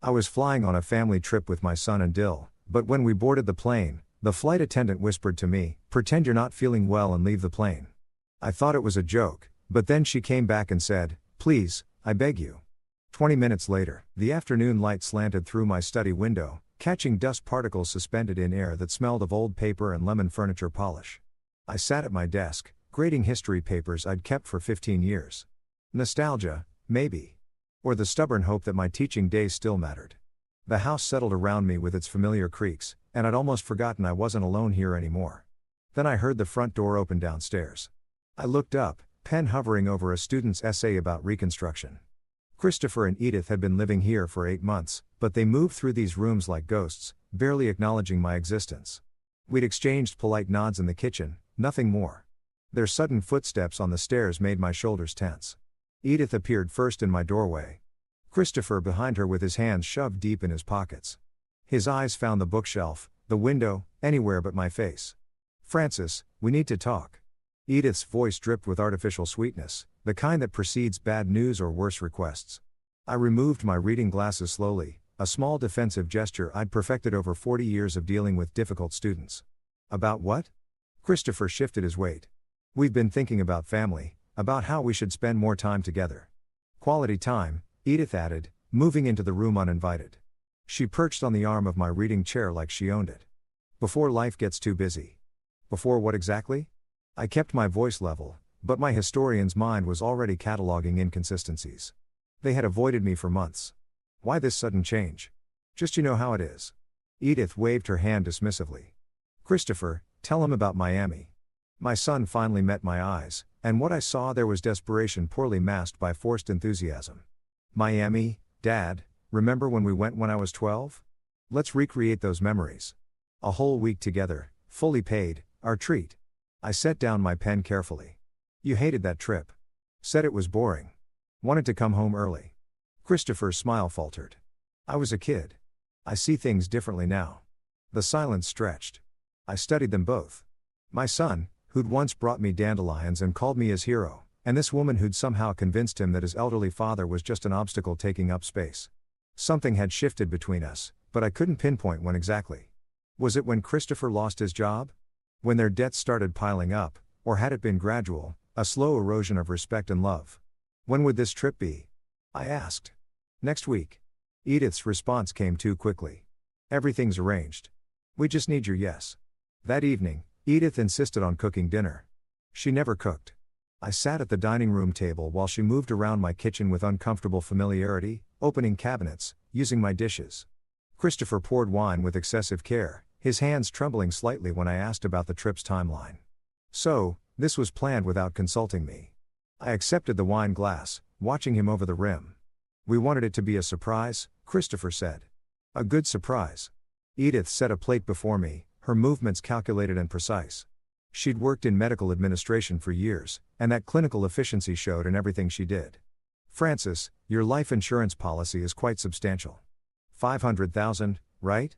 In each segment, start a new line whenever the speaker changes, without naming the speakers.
I was flying on a family trip with my son and Dill, but when we boarded the plane, the flight attendant whispered to me, "Pretend you're not feeling well and leave the plane." I thought it was a joke, but then she came back and said, "Please, I beg you." 20 minutes later, the afternoon light slanted through my study window, catching dust particles suspended in air that smelled of old paper and lemon furniture polish. I sat at my desk, grading history papers I'd kept for 15 years. Nostalgia, maybe. Or the stubborn hope that my teaching days still mattered. The house settled around me with its familiar creaks, and I'd almost forgotten I wasn't alone here anymore. Then I heard the front door open downstairs. I looked up, pen hovering over a student's essay about Reconstruction. Christopher and Edith had been living here for 8 months, but they moved through these rooms like ghosts, barely acknowledging my existence. We'd exchanged polite nods in the kitchen, nothing more. Their sudden footsteps on the stairs made my shoulders tense. Edith appeared first in my doorway. Christopher behind her with his hands shoved deep in his pockets. His eyes found the bookshelf, the window, anywhere but my face. "Francis, we need to talk." Edith's voice dripped with artificial sweetness, the kind that precedes bad news or worse requests. I removed my reading glasses slowly, a small defensive gesture I'd perfected over 40 years of dealing with difficult students. "About what?" Christopher shifted his weight. "We've been thinking about family, about how we should spend more time together." "Quality time," Edith added, moving into the room uninvited. She perched on the arm of my reading chair like she owned it. "Before life gets too busy." "Before what exactly?" I kept my voice level, but my historian's mind was already cataloging inconsistencies. They had avoided me for months. "Why this sudden change?" "Just you know how it is." Edith waved her hand dismissively. "Christopher, tell him about Miami." My son finally met my eyes, and what I saw there was desperation poorly masked by forced enthusiasm. "Miami, Dad, remember when we went when I was 12? Let's recreate those memories. A whole week together, fully paid, our treat." I set down my pen carefully. "You hated that trip. Said it was boring. Wanted to come home early." Christopher's smile faltered. "I was a kid. I see things differently now." The silence stretched. I studied them both. My son, who'd once brought me dandelions and called me his hero, and this woman who'd somehow convinced him that his elderly father was just an obstacle taking up space. Something had shifted between us, but I couldn't pinpoint when exactly. Was it when Christopher lost his job? When their debts started piling up, or had it been gradual, a slow erosion of respect and love? "When would this trip be?" I asked. "Next week." Edith's response came too quickly. "Everything's arranged. We just need your yes." That evening, Edith insisted on cooking dinner. She never cooked. I sat at the dining room table while she moved around my kitchen with uncomfortable familiarity, opening cabinets, using my dishes. Christopher poured wine with excessive care, his hands trembling slightly when I asked about the trip's timeline. "So, this was planned without consulting me." I accepted the wine glass, watching him over the rim. "We wanted it to be a surprise," Christopher said. "A good surprise." Edith set a plate before me, her movements calculated and precise. She'd worked in medical administration for years, and that clinical efficiency showed in everything she did. "Francis, your life insurance policy is quite substantial. 500,000, right?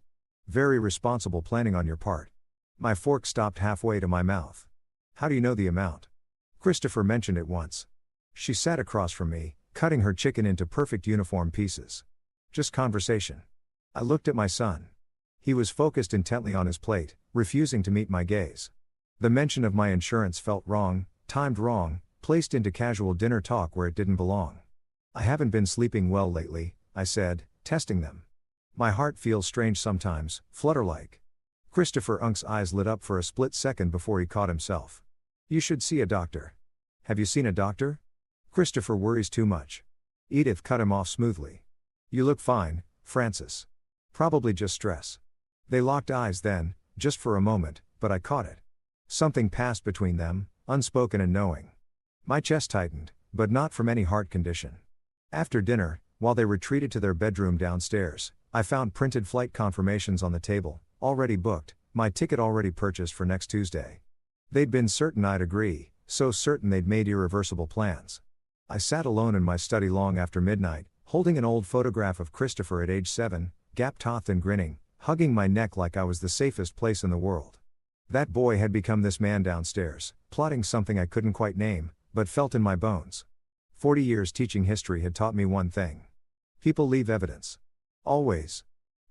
Very responsible planning on your part." My fork stopped halfway to my mouth. "How do you know the amount?" Christopher mentioned it once. She sat across from me, cutting her chicken into perfect uniform pieces. "Just conversation." I looked at my son. He was focused intently on his plate, refusing to meet my gaze. The mention of my insurance felt wrong, timed wrong, placed into casual dinner talk where it didn't belong. "I haven't been sleeping well lately," I said, testing them. "My heart feels strange sometimes, flutter-like." Christopher Unk's eyes lit up for a split second before he caught himself. "You should see a doctor." "Have you seen a doctor?" "Christopher worries too much." Edith cut him off smoothly. "You look fine, Francis. Probably just stress." They locked eyes then, just for a moment, but I caught it. Something passed between them, unspoken and knowing. My chest tightened, but not from any heart condition. After dinner, while they retreated to their bedroom downstairs, I found printed flight confirmations on the table, already booked, my ticket already purchased for next Tuesday. They'd been certain I'd agree, so certain they'd made irreversible plans. I sat alone in my study long after midnight, holding an old photograph of Christopher at age 7, gap-toothed and grinning, hugging my neck like I was the safest place in the world. That boy had become this man downstairs, plotting something I couldn't quite name, but felt in my bones. 40 years teaching history had taught me one thing. People leave evidence. Always.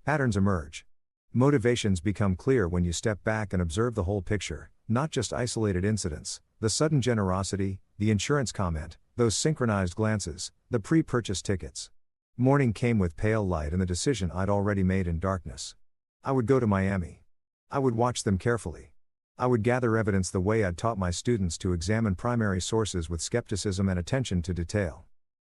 Patterns emerge. Motivations become clear when you step back and observe the whole picture, not just isolated incidents, the sudden generosity, the insurance comment, those synchronized glances, the pre-purchase tickets. Morning came with pale light and the decision I'd already made in darkness. I would go to Miami. I would watch them carefully. I would gather evidence the way I'd taught my students to examine primary sources with skepticism and attention to detail.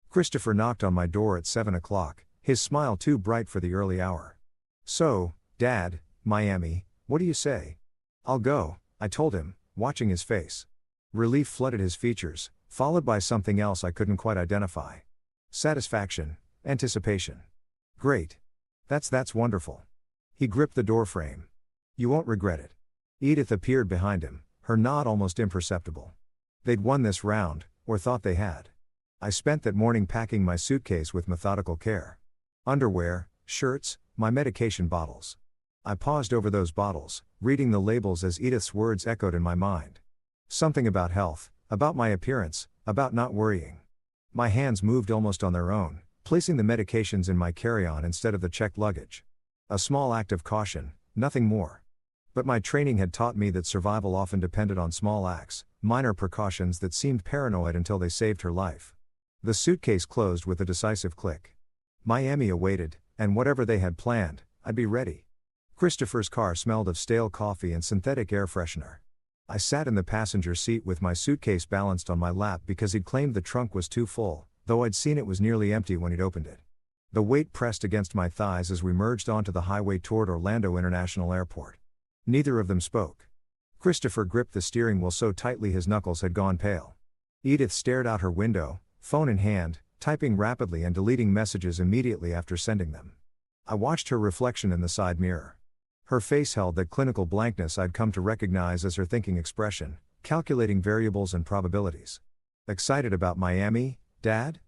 Christopher knocked on my door at 7 o'clock, his smile too bright for the early hour. "So, Dad, Miami, what do you say?" "I'll go," I told him, watching his face. Relief flooded his features, followed by something else I couldn't quite identify. Satisfaction, anticipation. "Great. That's wonderful." He gripped the doorframe. "You won't regret it." Edith appeared behind him, her nod almost imperceptible. They'd won this round, or thought they had. I spent that morning packing my suitcase with methodical care. Underwear, shirts, my medication bottles. I paused over those bottles, reading the labels as Edith's words echoed in my mind. Something about health, about my appearance, about not worrying. My hands moved almost on their own, placing the medications in my carry-on instead of the checked luggage. A small act of caution, nothing more. But my training had taught me that survival often depended on small acts, minor precautions that seemed paranoid until they saved her life. The suitcase closed with a decisive click. Miami awaited, and whatever they had planned, I'd be ready. Christopher's car smelled of stale coffee and synthetic air freshener. I sat in the passenger seat with my suitcase balanced on my lap because he'd claimed the trunk was too full, though I'd seen it was nearly empty when he'd opened it. The weight pressed against my thighs as we merged onto the highway toward Orlando International Airport. Neither of them spoke. Christopher gripped the steering wheel so tightly his knuckles had gone pale. Edith stared out her window, phone in hand, typing rapidly and deleting messages immediately after sending them. I watched her reflection in the side mirror. Her face held that clinical blankness I'd come to recognize as her thinking expression, calculating variables and probabilities. "Excited about Miami, Dad?"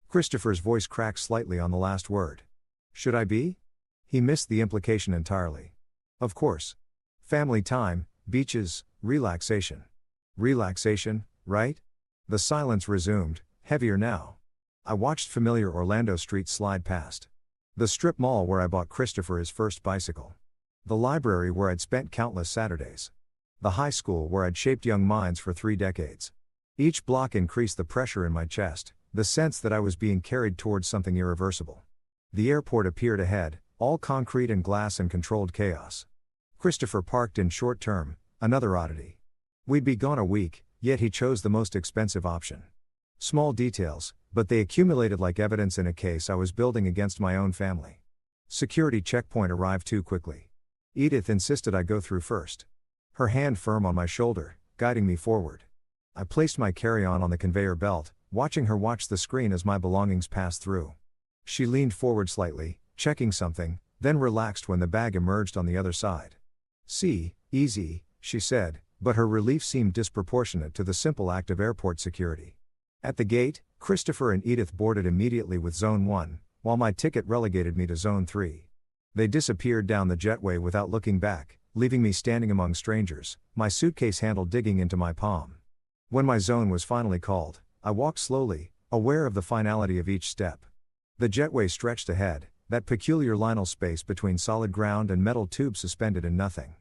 Christopher's voice cracked slightly on the last word. "Should I be?" He missed the implication entirely. "Of course. Family time, beaches, relaxation." "Relaxation, right?" The silence resumed, heavier now. I watched familiar Orlando streets slide past. The strip mall where I bought Christopher his first bicycle. The library where I'd spent countless Saturdays. The high school where I'd shaped young minds for 3 decades. Each block increased the pressure in my chest, the sense that I was being carried towards something irreversible. The airport appeared ahead, all concrete and glass and controlled chaos. Christopher parked in short term, another oddity. We'd be gone a week, yet he chose the most expensive option. Small details, but they accumulated like evidence in a case I was building against my own family. Security checkpoint arrived too quickly. Edith insisted I go through first. Her hand firm on my shoulder, guiding me forward. I placed my carry-on on the conveyor belt, watching her watch the screen as my belongings passed through. She leaned forward slightly, checking something, then relaxed when the bag emerged on the other side. "See, easy," she said, but her relief seemed disproportionate to the simple act of airport security. At the gate, Christopher and Edith boarded immediately with Zone 1, while my ticket relegated me to Zone 3. They disappeared down the jetway without looking back, leaving me standing among strangers, my suitcase handle digging into my palm. When my zone was finally called, I walked slowly, aware of the finality of each step. The jetway stretched ahead, that peculiar lineal space between solid ground and metal tubes suspended in nothing.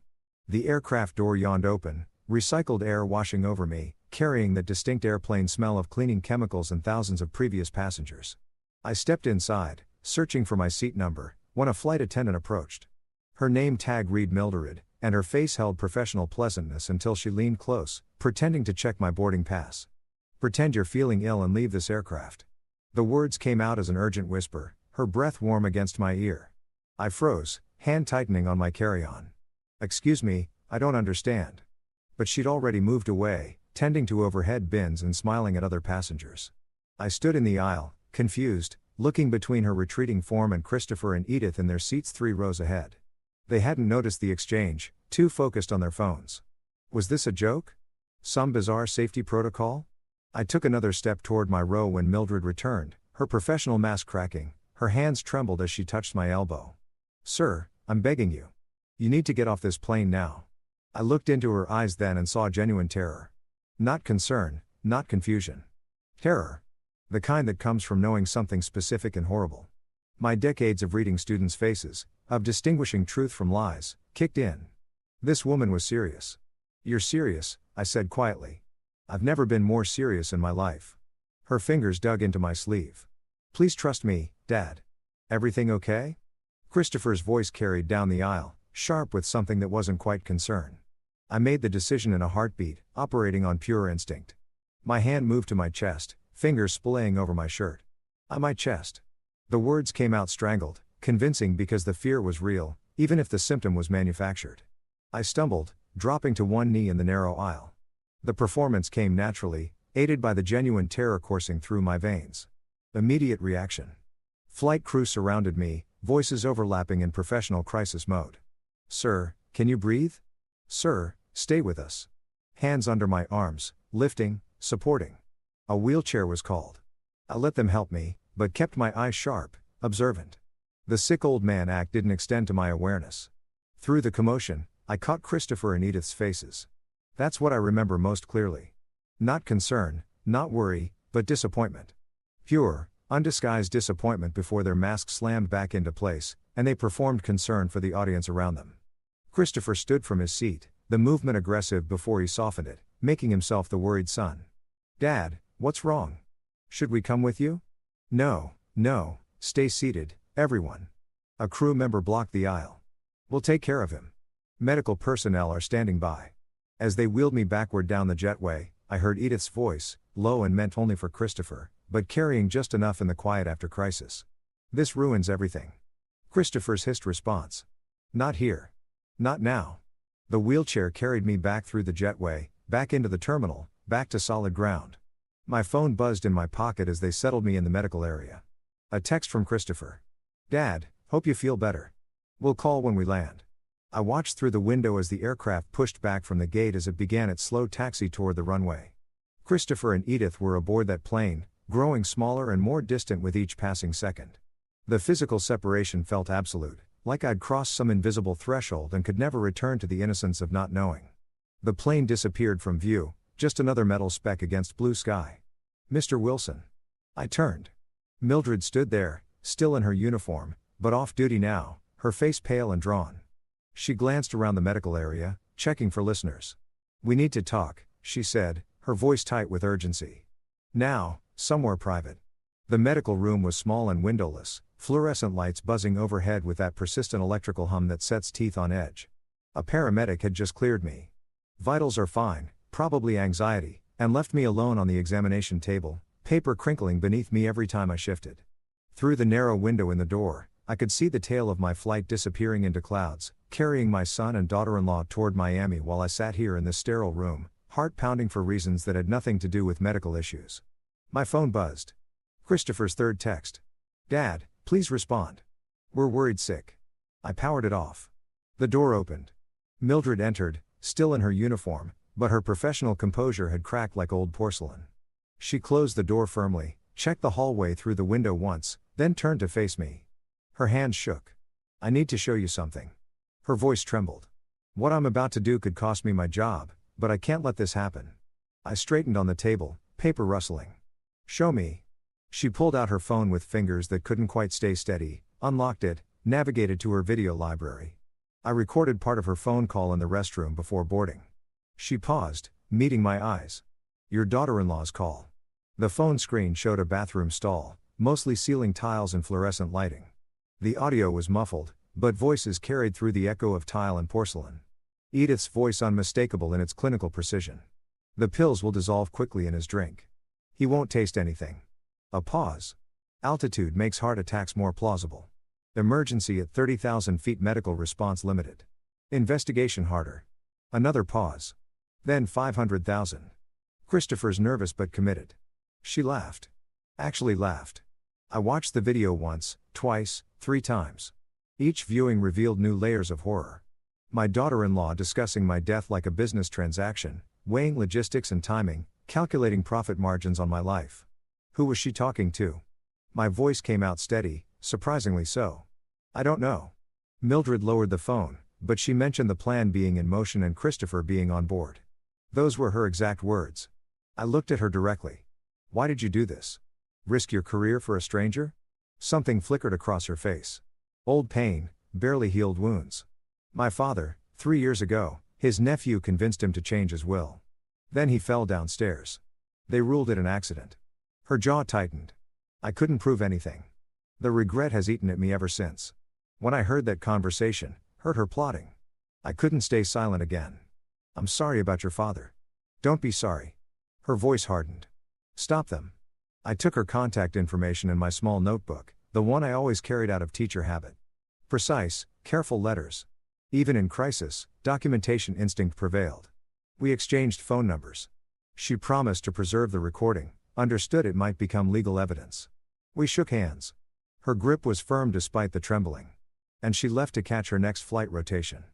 The aircraft door yawned open, recycled air washing over me, carrying that distinct airplane smell of cleaning chemicals and thousands of previous passengers. I stepped inside, searching for my seat number, when a flight attendant approached. Her name tag read Mildred, and her face held professional pleasantness until she leaned close, pretending to check my boarding pass. "Pretend you're feeling ill and leave this aircraft." The words came out as an urgent whisper, her breath warm against my ear. I froze, hand tightening on my carry-on. "Excuse me, I don't understand." But she'd already moved away, tending to overhead bins and smiling at other passengers. I stood in the aisle, confused, looking between her retreating form and Christopher and Edith in their seats 3 rows ahead. They hadn't noticed the exchange, too focused on their phones. Was this a joke? Some bizarre safety protocol? I took another step toward my row when Mildred returned, her professional mask cracking. Her hands trembled as she touched my elbow. "Sir, I'm begging you. You need to get off this plane now." I looked into her eyes then and saw genuine terror. Not concern, not confusion. Terror. The kind that comes from knowing something specific and horrible. My decades of reading students' faces, of distinguishing truth from lies, kicked in. This woman was serious. "You're serious," I said quietly. "I've never been more serious in my life." Her fingers dug into my sleeve. "Please trust me, Dad. Everything okay?" Christopher's voice carried down the aisle, sharp with something that wasn't quite concern. I made the decision in a heartbeat, operating on pure instinct. My hand moved to my chest, fingers splaying over my shirt. My chest. The words came out strangled, convincing because the fear was real, even if the symptom was manufactured. I stumbled, dropping to one knee in the narrow aisle. The performance came naturally, aided by the genuine terror coursing through my veins. Immediate reaction. Flight crew surrounded me, voices overlapping in professional crisis mode. "Sir, can you breathe? Sir, stay with us." Hands under my arms, lifting, supporting. A wheelchair was called. I let them help me, but kept my eyes sharp, observant. The sick old man act didn't extend to my awareness. Through the commotion, I caught Christopher and Edith's faces. That's what I remember most clearly. Not concern, not worry, but disappointment. Pure, undisguised disappointment before their masks slammed back into place, and they performed concern for the audience around them. Christopher stood from his seat, the movement aggressive before he softened it, making himself the worried son. "Dad, what's wrong? Should we come with you?" No, stay seated, everyone." A crew member blocked the aisle. "We'll take care of him. Medical personnel are standing by." As they wheeled me backward down the jetway, I heard Edith's voice, low and meant only for Christopher, but carrying just enough in the quiet after crisis. "This ruins everything." Christopher's hissed response. "Not here. Not now." The wheelchair carried me back through the jetway, back into the terminal, back to solid ground. My phone buzzed in my pocket as they settled me in the medical area. A text from Christopher. "Dad, hope you feel better. We'll call when we land." I watched through the window as the aircraft pushed back from the gate as it began its slow taxi toward the runway. Christopher and Edith were aboard that plane, growing smaller and more distant with each passing second. The physical separation felt absolute, like I'd crossed some invisible threshold and could never return to the innocence of not knowing. The plane disappeared from view, just another metal speck against blue sky. "Mr. Wilson." I turned. Mildred stood there, still in her uniform, but off-duty now, her face pale and drawn. She glanced around the medical area, checking for listeners. "We need to talk," she said, her voice tight with urgency. "Now, somewhere private." The medical room was small and windowless, fluorescent lights buzzing overhead with that persistent electrical hum that sets teeth on edge. A paramedic had just cleared me. "Vitals are fine, probably anxiety," and left me alone on the examination table, paper crinkling beneath me every time I shifted. Through the narrow window in the door, I could see the tail of my flight disappearing into clouds, carrying my son and daughter-in-law toward Miami while I sat here in this sterile room, heart pounding for reasons that had nothing to do with medical issues. My phone buzzed. Christopher's third text. "Dad, please respond. We're worried sick." I powered it off. The door opened. Mildred entered, still in her uniform, but her professional composure had cracked like old porcelain. She closed the door firmly, checked the hallway through the window once, then turned to face me. Her hands shook. "I need to show you something." Her voice trembled. "What I'm about to do could cost me my job, but I can't let this happen." I straightened on the table, paper rustling. "Show me." She pulled out her phone with fingers that couldn't quite stay steady, unlocked it, navigated to her video library. I recorded part of her phone call in the restroom before boarding. She paused, meeting my eyes. "Your daughter-in-law's call." The phone screen showed a bathroom stall, mostly ceiling tiles and fluorescent lighting. The audio was muffled, but voices carried through the echo of tile and porcelain. Edith's voice unmistakable in its clinical precision. "The pills will dissolve quickly in his drink. He won't taste anything." A pause. "Altitude makes heart attacks more plausible. Emergency at 30,000 feet, medical response limited. Investigation harder." Another pause. Then 500,000. Christopher's nervous but committed. She laughed. Actually laughed. I watched the video once, twice, 3 times. Each viewing revealed new layers of horror. My daughter-in-law discussing my death like a business transaction, weighing logistics and timing, calculating profit margins on my life. Who was she talking to? My voice came out steady, surprisingly so. "I don't know." Mildred lowered the phone, but she mentioned the plan being in motion and Christopher being on board. Those were her exact words. I looked at her directly. "Why did you do this? Risk your career for a stranger?" Something flickered across her face. Old pain, barely healed wounds. My father, 3 years ago, his nephew convinced him to change his will. Then he fell downstairs. They ruled it an accident. Her jaw tightened. I couldn't prove anything. The regret has eaten at me ever since. When I heard that conversation, heard her plotting, I couldn't stay silent again. I'm sorry about your father. Don't be sorry. Her voice hardened. Stop them. I took her contact information in my small notebook, the one I always carried out of teacher habit. Precise, careful letters. Even in crisis, documentation instinct prevailed. We exchanged phone numbers. She promised to preserve the recording, understood it might become legal evidence. We shook hands. Her grip was firm despite the trembling. And she left to catch her next flight rotation.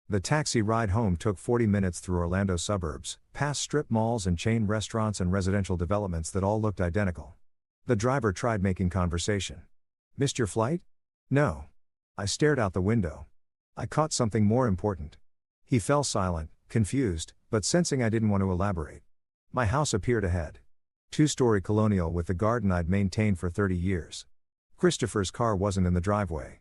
The taxi ride home took 40 minutes through Orlando suburbs, past strip malls and chain restaurants and residential developments that all looked identical. The driver tried making conversation. Missed your flight? No. I stared out the window. I caught something more important. He fell silent, confused, but sensing I didn't want to elaborate. My house appeared ahead. 2-story colonial with the garden I'd maintained for 30 years. Christopher's car wasn't in the driveway.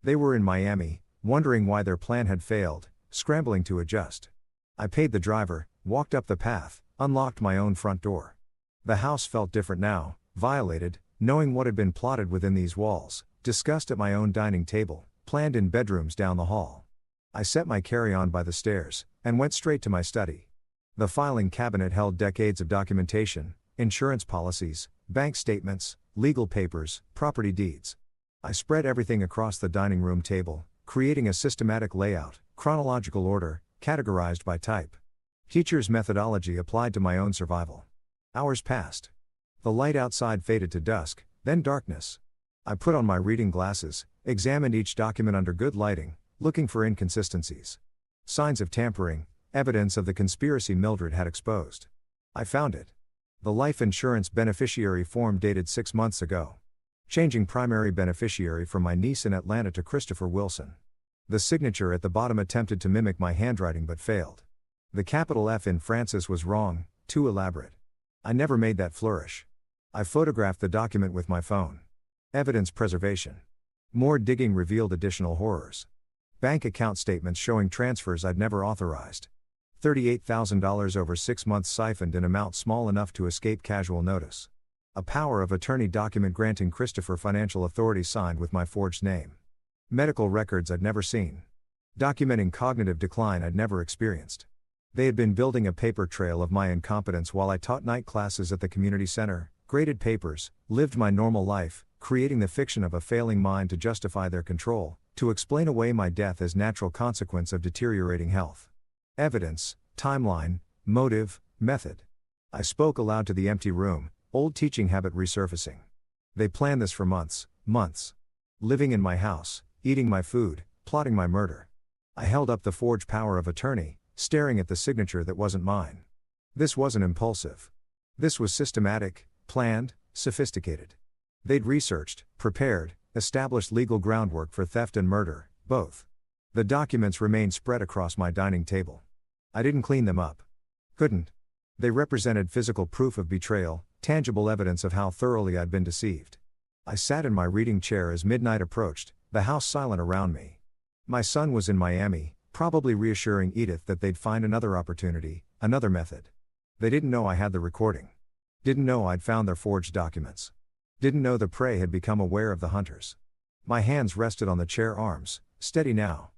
They were in Miami, wondering why their plan had failed, scrambling to adjust. I paid the driver, walked up the path, unlocked my own front door. The house felt different now, violated, knowing what had been plotted within these walls, discussed at my own dining table, planned in bedrooms down the hall. I set my carry-on by the stairs, and went straight to my study. The filing cabinet held decades of documentation, insurance policies, bank statements, legal papers, property deeds. I spread everything across the dining room table, creating a systematic layout, chronological order, categorized by type. Teacher's methodology applied to my own survival. Hours passed. The light outside faded to dusk, then darkness. I put on my reading glasses, examined each document under good lighting, looking for inconsistencies. Signs of tampering, evidence of the conspiracy Mildred had exposed. I found it. The life insurance beneficiary form dated 6 months ago. Changing primary beneficiary from my niece in Atlanta to Christopher Wilson. The signature at the bottom attempted to mimic my handwriting but failed. The capital F in Francis was wrong, too elaborate. I never made that flourish. I photographed the document with my phone. Evidence preservation. More digging revealed additional horrors. Bank account statements showing transfers I'd never authorized. $38,000 over 6 months siphoned in amount small enough to escape casual notice. A power of attorney document granting Christopher financial authority signed with my forged name. Medical records I'd never seen. Documenting cognitive decline I'd never experienced. They had been building a paper trail of my incompetence while I taught night classes at the community center, graded papers, lived my normal life, creating the fiction of a failing mind to justify their control, to explain away my death as natural consequence of deteriorating health. Evidence, timeline, motive, method. I spoke aloud to the empty room, old teaching habit resurfacing. They planned this for months. Living in my house, eating my food, plotting my murder. I held up the forged power of attorney, staring at the signature that wasn't mine. This wasn't impulsive. This was systematic, planned, sophisticated. They'd researched, prepared, established legal groundwork for theft and murder, both. The documents remained spread across my dining table. I didn't clean them up. Couldn't. They represented physical proof of betrayal, tangible evidence of how thoroughly I'd been deceived. I sat in my reading chair as midnight approached, the house silent around me. My son was in Miami, probably reassuring Edith that they'd find another opportunity, another method. They didn't know I had the recording. Didn't know I'd found their forged documents. Didn't know the prey had become aware of the hunters. My hands rested on the chair arms, steady now.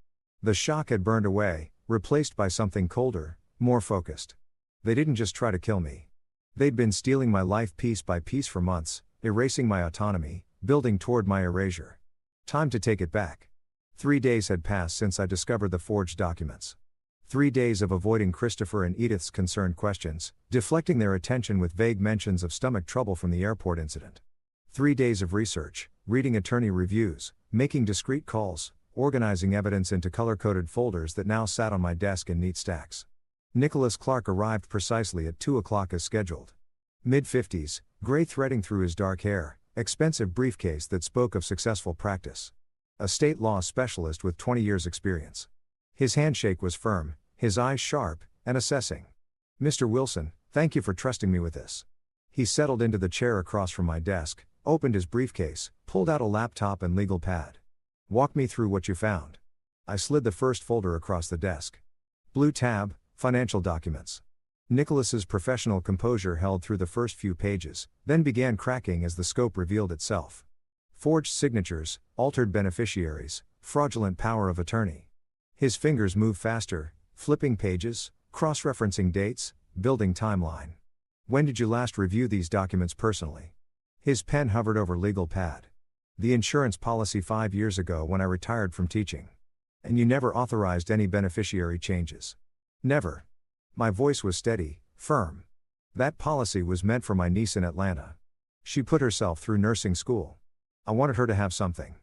The shock had burned away, replaced by something colder, more focused. They didn't just try to kill me. They'd been stealing my life piece by piece for months, erasing my autonomy, building toward my erasure. Time to take it back. 3 days had passed since I discovered the forged documents. 3 days of avoiding Christopher and Edith's concerned questions, deflecting their attention with vague mentions of stomach trouble from the airport incident. 3 days of research, reading attorney reviews, making discreet calls, organizing evidence into color-coded folders that now sat on my desk in neat stacks. Nicholas Clark arrived precisely at 2 o'clock as scheduled. Mid-50s, gray threading through his dark hair, expensive briefcase that spoke of successful practice. A state law specialist with 20 years' experience. His handshake was firm, his eyes sharp, and assessing. "Mr. Wilson, thank you for trusting me with this." He settled into the chair across from my desk, Opened his briefcase, pulled out a laptop and legal pad. Walk me through what you found. I slid the first folder across the desk. Blue tab, financial documents. Nicholas's professional composure held through the first few pages, then began cracking as the scope revealed itself. Forged signatures, altered beneficiaries, fraudulent power of attorney. His fingers moved faster, flipping pages, cross-referencing dates, building timeline. When did you last review these documents personally? His pen hovered over legal pad. The insurance policy 5 years ago when I retired from teaching. And you never authorized any beneficiary changes. Never. My voice was steady, firm. That policy was meant for my niece in Atlanta. She put herself through nursing school. I wanted her to have something.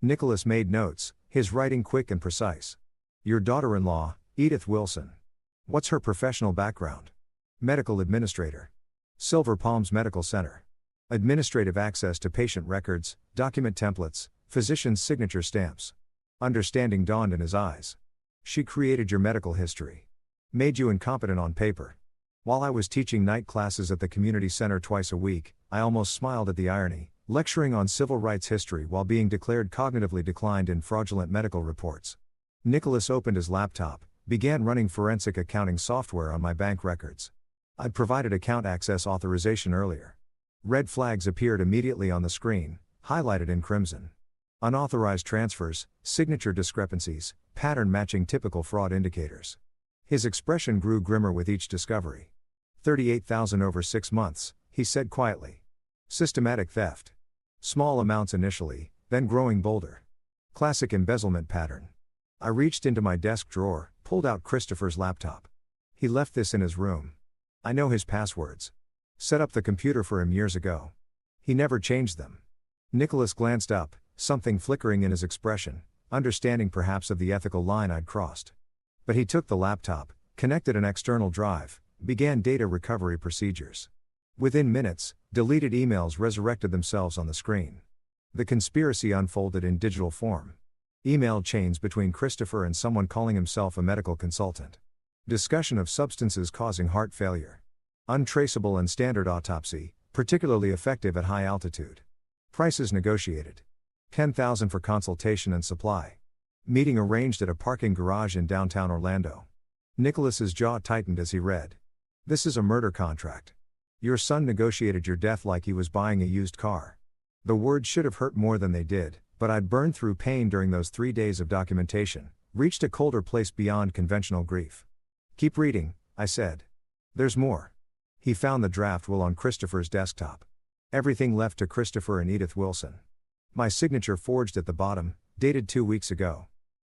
Nicholas made notes, his writing quick and precise. Your daughter-in-law, Edith Wilson. What's her professional background? Medical administrator. Silver Palms Medical Center. Administrative access to patient records, document templates, physician's signature stamps. Understanding dawned in his eyes. She created your medical history. Made you incompetent on paper. While I was teaching night classes at the community center twice a week, I almost smiled at the irony, lecturing on civil rights history while being declared cognitively declined in fraudulent medical reports. Nicholas opened his laptop, began running forensic accounting software on my bank records. I'd provided account access authorization earlier. Red flags appeared immediately on the screen, highlighted in crimson. Unauthorized transfers, signature discrepancies, pattern matching typical fraud indicators. His expression grew grimmer with each discovery. 38,000 over 6 months, he said quietly. Systematic theft. Small amounts initially, then growing bolder. Classic embezzlement pattern. I reached into my desk drawer, pulled out Christopher's laptop. He left this in his room. I know his passwords. Set up the computer for him years ago. He never changed them. Nicholas glanced up, something flickering in his expression, understanding perhaps of the ethical line I'd crossed. But he took the laptop, connected an external drive, began data recovery procedures. Within minutes, deleted emails resurrected themselves on the screen. The conspiracy unfolded in digital form. Email chains between Christopher and someone calling himself a medical consultant. Discussion of substances causing heart failure. Untraceable and standard autopsy, particularly effective at high altitude. Prices negotiated. $10,000 for consultation and supply. Meeting arranged at a parking garage in downtown Orlando. Nicholas's jaw tightened as he read. This is a murder contract. Your son negotiated your death like he was buying a used car. The words should have hurt more than they did, but I'd burned through pain during those 3 days of documentation, reached a colder place beyond conventional grief. Keep reading, I said. There's more. He found the draft will on Christopher's desktop. Everything left to Christopher and Edith Wilson. My signature forged at the bottom, dated 2 weeks ago.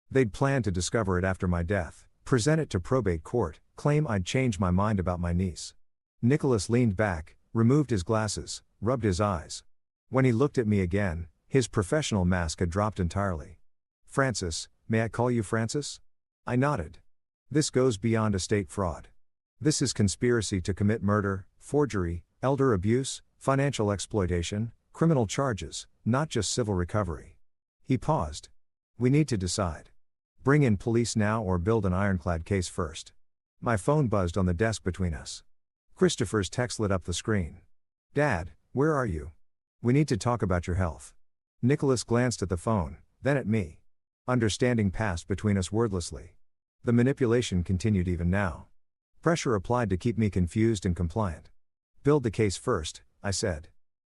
They'd planned to discover it after my death, present it to probate court, claim I'd changed my mind about my niece. Nicholas leaned back, removed his glasses, rubbed his eyes. When he looked at me again, his professional mask had dropped entirely. Francis, may I call you Francis? I nodded. This goes beyond estate fraud. This is conspiracy to commit murder, forgery, elder abuse, financial exploitation, criminal charges, not just civil recovery. He paused. We need to decide. Bring in police now or build an ironclad case first. My phone buzzed on the desk between us. Christopher's text lit up the screen. Dad, where are you? We need to talk about your health. Nicholas glanced at the phone, then at me. Understanding passed between us wordlessly. The manipulation continued even now. Pressure applied to keep me confused and compliant. Build the case first, I said.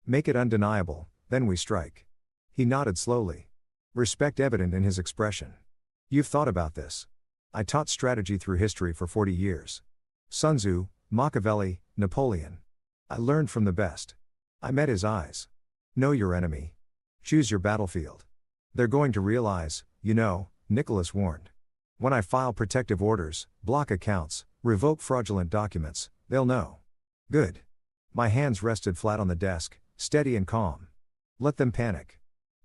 Make it undeniable, then we strike. He nodded slowly. Respect evident in his expression. You've thought about this. I taught strategy through history for 40 years. Sun Tzu, Machiavelli, Napoleon. I learned from the best. I met his eyes. Know your enemy. Choose your battlefield. They're going to realize, Nicholas warned. When I file protective orders, block accounts, revoke fraudulent documents, they'll know. Good. My hands rested flat on the desk, steady and calm. Let them panic.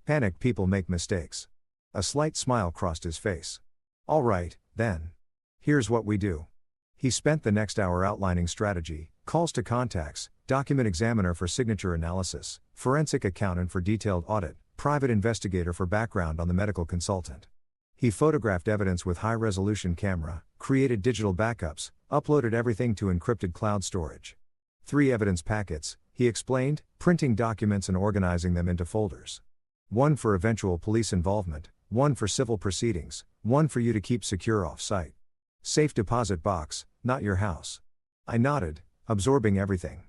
Panicked people make mistakes. A slight smile crossed his face. All right, then. Here's what we do. He spent the next hour outlining strategy, calls to contacts, document examiner for signature analysis, forensic accountant for detailed audit, private investigator for background on the medical consultant. He photographed evidence with high-resolution camera, created digital backups, uploaded everything to encrypted cloud storage. 3 evidence packets, he explained, printing documents and organizing them into folders. One for eventual police involvement, one for civil proceedings, one for you to keep secure off-site. Safe deposit box, not your house. I nodded, absorbing everything.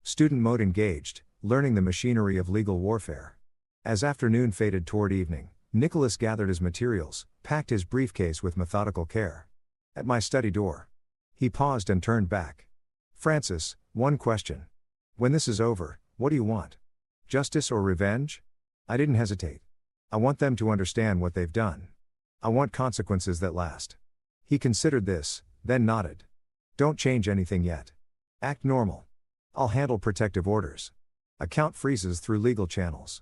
Student mode engaged, learning the machinery of legal warfare. As afternoon faded toward evening, Nicholas gathered his materials, packed his briefcase with methodical care. At my study door. He paused and turned back. Francis, one question. When this is over, what do you want? Justice or revenge? I didn't hesitate. I want them to understand what they've done. I want consequences that last. He considered this, then nodded. Don't change anything yet. Act normal. I'll handle protective orders. Account freezes through legal channels.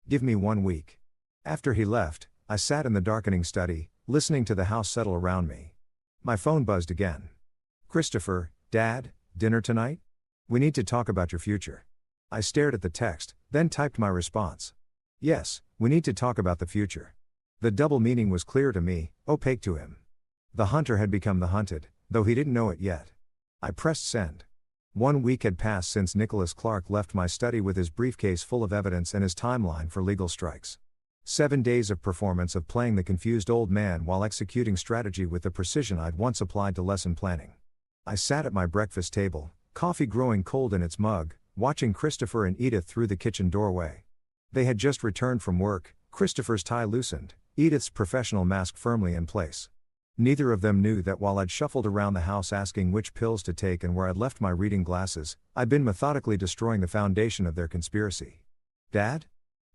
Give me 1 week. After he left, I sat in the darkening study, listening to the house settle around me. My phone buzzed again. Christopher, Dad, dinner tonight? We need to talk about your future. I stared at the text, then typed my response. Yes, we need to talk about the future. The double meaning was clear to me, opaque to him. The hunter had become the hunted, though he didn't know it yet. I pressed send. 1 week had passed since Nicholas Clark left my study with his briefcase full of evidence and his timeline for legal strikes. 7 days of performance of playing the confused old man while executing strategy with the precision I'd once applied to lesson planning. I sat at my breakfast table, coffee growing cold in its mug, watching Christopher and Edith through the kitchen doorway. They had just returned from work, Christopher's tie loosened, Edith's professional mask firmly in place. Neither of them knew that while I'd shuffled around the house asking which pills to take and where I'd left my reading glasses, I'd been methodically destroying the foundation of their conspiracy. Dad?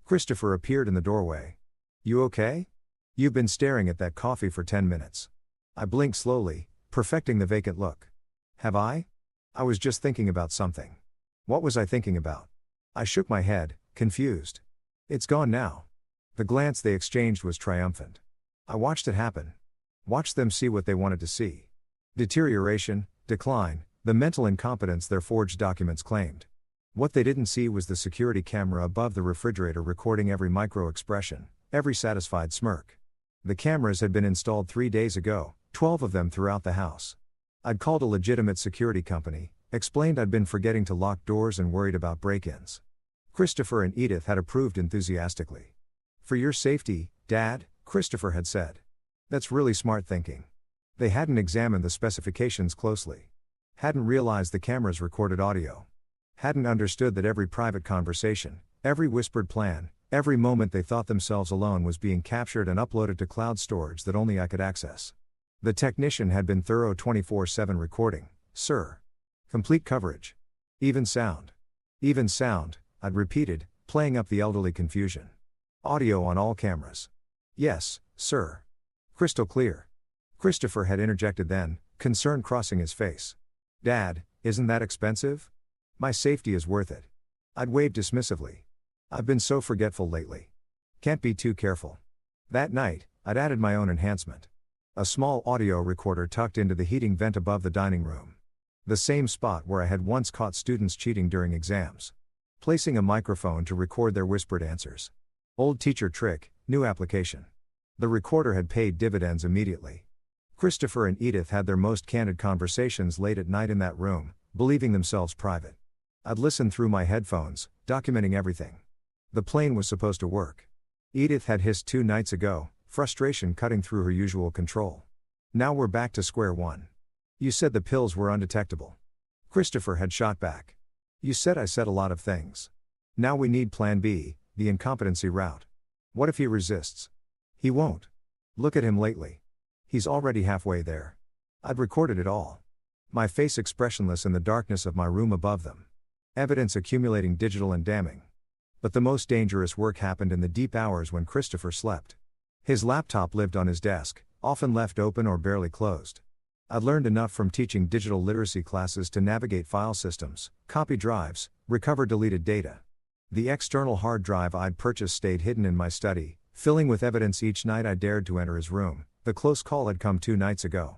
Christopher appeared in the doorway. You okay? You've been staring at that coffee for 10 minutes. I blinked slowly, perfecting the vacant look. Have I? I was just thinking about something. What was I thinking about? I shook my head, confused. It's gone now. The glance they exchanged was triumphant. I watched it happen. Watched them see what they wanted to see. Deterioration, decline, the mental incompetence their forged documents claimed. What they didn't see was the security camera above the refrigerator recording every micro-expression, every satisfied smirk. The cameras had been installed 3 days ago, 12 of them throughout the house. I'd called a legitimate security company, explained I'd been forgetting to lock doors and worried about break-ins. Christopher and Edith had approved enthusiastically. For your safety, Dad, Christopher had said. That's really smart thinking. They hadn't examined the specifications closely. Hadn't realized the cameras recorded audio. Hadn't understood that every private conversation, every whispered plan, every moment they thought themselves alone was being captured and uploaded to cloud storage that only I could access. The technician had been thorough 24/7 recording, sir. Complete coverage. Even sound. Even sound, I'd repeated, playing up the elderly confusion. Audio on all cameras. Yes, sir. Crystal clear. Christopher had interjected then, concern crossing his face. Dad, isn't that expensive? My safety is worth it. I'd waved dismissively. I've been so forgetful lately. Can't be too careful. That night, I'd added my own enhancement. A small audio recorder tucked into the heating vent above the dining room. The same spot where I had once caught students cheating during exams. Placing a microphone to record their whispered answers. Old teacher trick, new application. The recorder had paid dividends immediately. Christopher and Edith had their most candid conversations late at night in that room, believing themselves private. I'd listened through my headphones, documenting everything. The plane was supposed to work. Edith had hissed 2 nights ago, frustration cutting through her usual control. Now we're back to square one. You said the pills were undetectable. Christopher had shot back. You said I said a lot of things. Now we need plan B, the incompetency route. What if he resists? He won't. Look at him lately. He's already halfway there. I'd recorded it all. My face expressionless in the darkness of my room above them. Evidence accumulating digital and damning. But the most dangerous work happened in the deep hours when Christopher slept. His laptop lived on his desk, often left open or barely closed. I'd learned enough from teaching digital literacy classes to navigate file systems, copy drives, recover deleted data. The external hard drive I'd purchased stayed hidden in my study, filling with evidence each night I dared to enter his room. The close call had come 2 nights ago.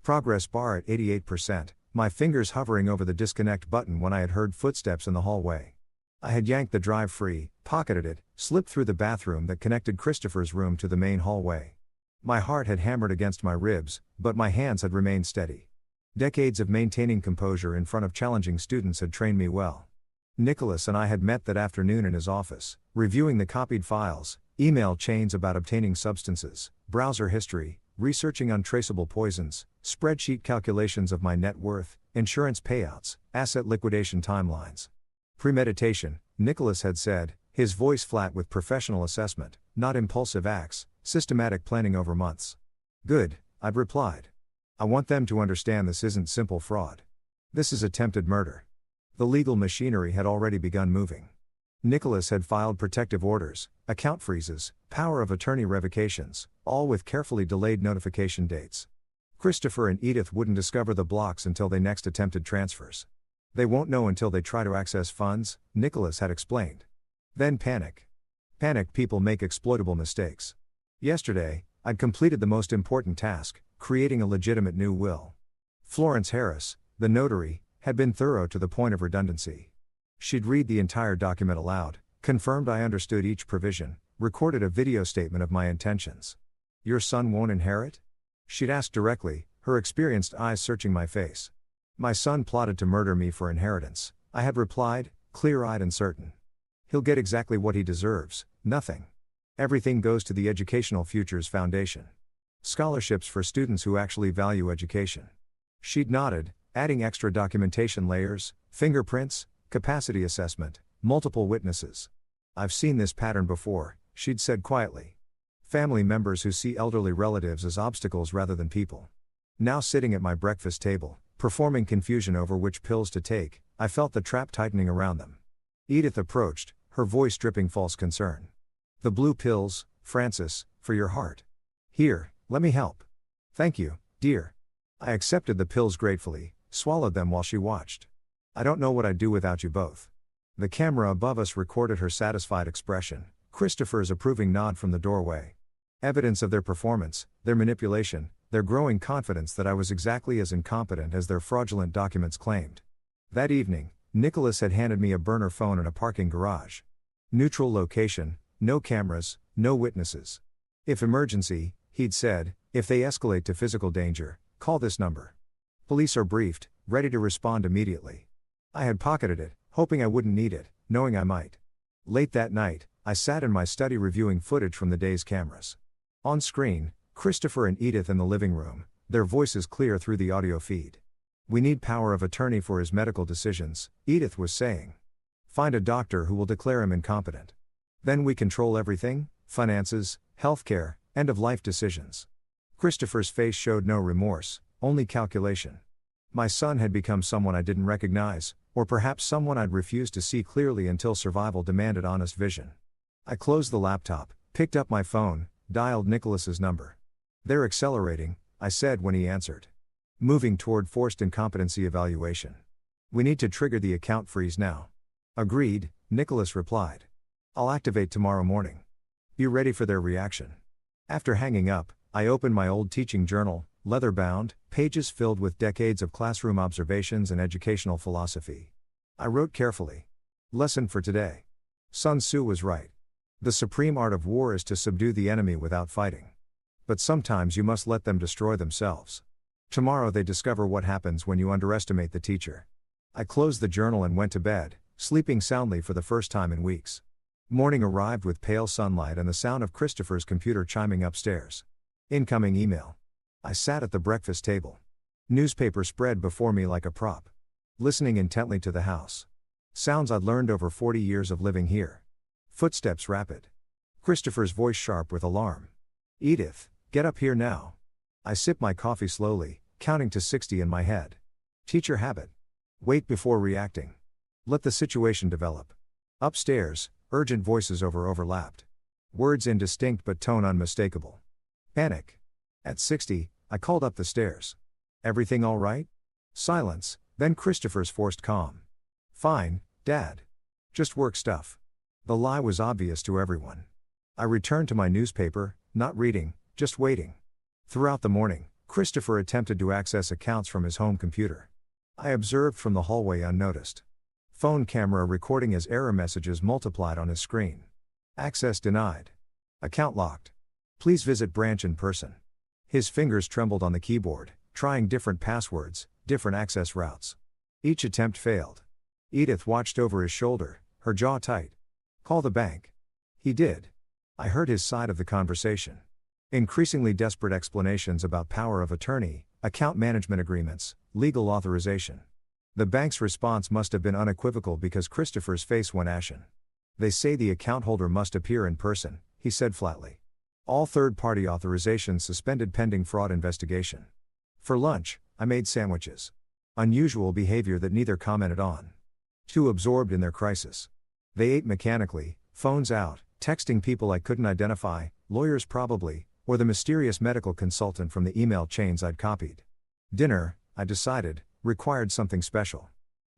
Progress bar at 88%, my fingers hovering over the disconnect button when I had heard footsteps in the hallway. I had yanked the drive free, pocketed it, slipped through the bathroom that connected Christopher's room to the main hallway. My heart had hammered against my ribs, but my hands had remained steady. Decades of maintaining composure in front of challenging students had trained me well. Nicholas and I had met that afternoon in his office, reviewing the copied files, email chains about obtaining substances, browser history, researching untraceable poisons, spreadsheet calculations of my net worth, insurance payouts, asset liquidation timelines. Premeditation, Nicholas had said, his voice flat with professional assessment, not impulsive acts, systematic planning over months. Good, I'd replied. I want them to understand this isn't simple fraud. This is attempted murder. The legal machinery had already begun moving. Nicholas had filed protective orders, account freezes, power of attorney revocations, all with carefully delayed notification dates. Christopher and Edith wouldn't discover the blocks until they next attempted transfers. They won't know until they try to access funds, Nicholas had explained. Then panic. Panicked people make exploitable mistakes. Yesterday, I'd completed the most important task, creating a legitimate new will. Florence Harris, the notary, had been thorough to the point of redundancy. She'd read the entire document aloud, confirmed I understood each provision, recorded a video statement of my intentions. Your son won't inherit? She'd asked directly, her experienced eyes searching my face. My son plotted to murder me for inheritance, I had replied, clear-eyed and certain. He'll get exactly what he deserves, nothing. Everything goes to the Educational Futures Foundation. Scholarships for students who actually value education. She'd nodded, adding extra documentation layers, fingerprints, capacity assessment, multiple witnesses. I've seen this pattern before, she'd said quietly. Family members who see elderly relatives as obstacles rather than people. Now sitting at my breakfast table, performing confusion over which pills to take, I felt the trap tightening around them. Edith approached, her voice dripping false concern. The blue pills, Francis, for your heart. Here, let me help. Thank you, dear. I accepted the pills gratefully, swallowed them while she watched. I don't know what I'd do without you both. The camera above us recorded her satisfied expression, Christopher's approving nod from the doorway. Evidence of their performance, their manipulation, their growing confidence that I was exactly as incompetent as their fraudulent documents claimed. That evening, Nicholas had handed me a burner phone in a parking garage. Neutral location, no cameras, no witnesses. If emergency, he'd said, if they escalate to physical danger, call this number. Police are briefed, ready to respond immediately. I had pocketed it, hoping I wouldn't need it, knowing I might. Late that night, I sat in my study reviewing footage from the day's cameras. On screen, Christopher and Edith in the living room, their voices clear through the audio feed. We need power of attorney for his medical decisions, Edith was saying. Find a doctor who will declare him incompetent. Then we control everything, finances, healthcare, end-of-life decisions. Christopher's face showed no remorse, only calculation. My son had become someone I didn't recognize, or perhaps someone I'd refused to see clearly until survival demanded honest vision. I closed the laptop, picked up my phone, dialed Nicholas's number. They're accelerating, I said when he answered. Moving toward forced incompetency evaluation. We need to trigger the account freeze now. Agreed, Nicholas replied. I'll activate tomorrow morning. Be ready for their reaction. After hanging up, I opened my old teaching journal, leather-bound, pages filled with decades of classroom observations and educational philosophy. I wrote carefully. Lesson for today. Sun Tzu was right. The supreme art of war is to subdue the enemy without fighting. But sometimes you must let them destroy themselves. Tomorrow they discover what happens when you underestimate the teacher. I closed the journal and went to bed, sleeping soundly for the first time in weeks. Morning arrived with pale sunlight and the sound of Christopher's computer chiming upstairs. Incoming email. I sat at the breakfast table. Newspaper spread before me like a prop. Listening intently to the house. Sounds I'd learned over 40 years of living here. Footsteps rapid. Christopher's voice sharp with alarm. Edith, get up here now. I sip my coffee slowly, counting to 60 in my head. Teacher habit. Wait before reacting. Let the situation develop. Upstairs, urgent voices overlapped. Words indistinct but tone unmistakable. Panic. At 60, I called up the stairs. Everything all right? Silence, then Christopher's forced calm. Fine, Dad. Just work stuff. The lie was obvious to everyone. I returned to my newspaper, not reading, just waiting. Throughout the morning, Christopher attempted to access accounts from his home computer. I observed from the hallway unnoticed. Phone camera recording as error messages multiplied on his screen. Access denied. Account locked. Please visit branch in person. His fingers trembled on the keyboard, trying different passwords, different access routes. Each attempt failed. Edith watched over his shoulder, her jaw tight. Call the bank. He did. I heard his side of the conversation. Increasingly desperate explanations about power of attorney, account management agreements, legal authorization. The bank's response must have been unequivocal because Christopher's face went ashen. They say the account holder must appear in person, he said flatly. All third-party authorizations suspended pending fraud investigation. For lunch, I made sandwiches. Unusual behavior that neither commented on. Too absorbed in their crisis. They ate mechanically, phones out, texting people I couldn't identify, lawyers probably, or the mysterious medical consultant from the email chains I'd copied. Dinner, I decided, required something special.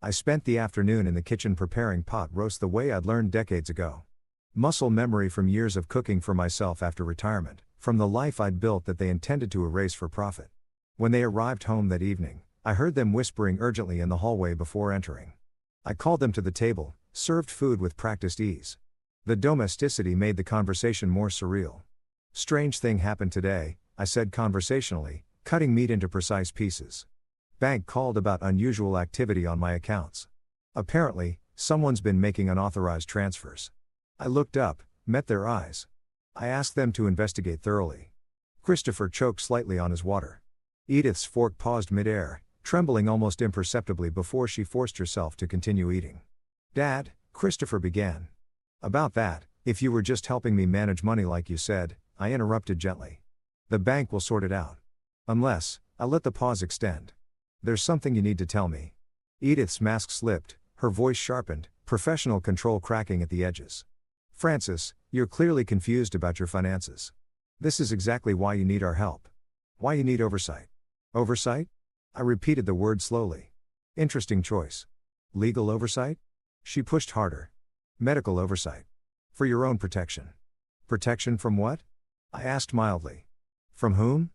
I spent the afternoon in the kitchen preparing pot roast the way I'd learned decades ago. Muscle memory from years of cooking for myself after retirement, from the life I'd built that they intended to erase for profit. When they arrived home that evening, I heard them whispering urgently in the hallway before entering. I called them to the table, served food with practiced ease. The domesticity made the conversation more surreal. Strange thing happened today, I said conversationally, cutting meat into precise pieces. Bank called about unusual activity on my accounts. Apparently, someone's been making unauthorized transfers. I looked up, met their eyes. I asked them to investigate thoroughly. Christopher choked slightly on his water. Edith's fork paused mid-air, trembling almost imperceptibly before she forced herself to continue eating. Dad, Christopher began. About that, if you were just helping me manage money like you said, I interrupted gently. The bank will sort it out. Unless, I let the pause extend. There's something you need to tell me. Edith's mask slipped, her voice sharpened, professional control cracking at the edges. Francis, you're clearly confused about your finances. This is exactly why you need our help. Why you need oversight. Oversight? I repeated the word slowly. Interesting choice. Legal oversight? She pushed harder. Medical oversight. For your own protection. Protection from what? I asked mildly. From whom?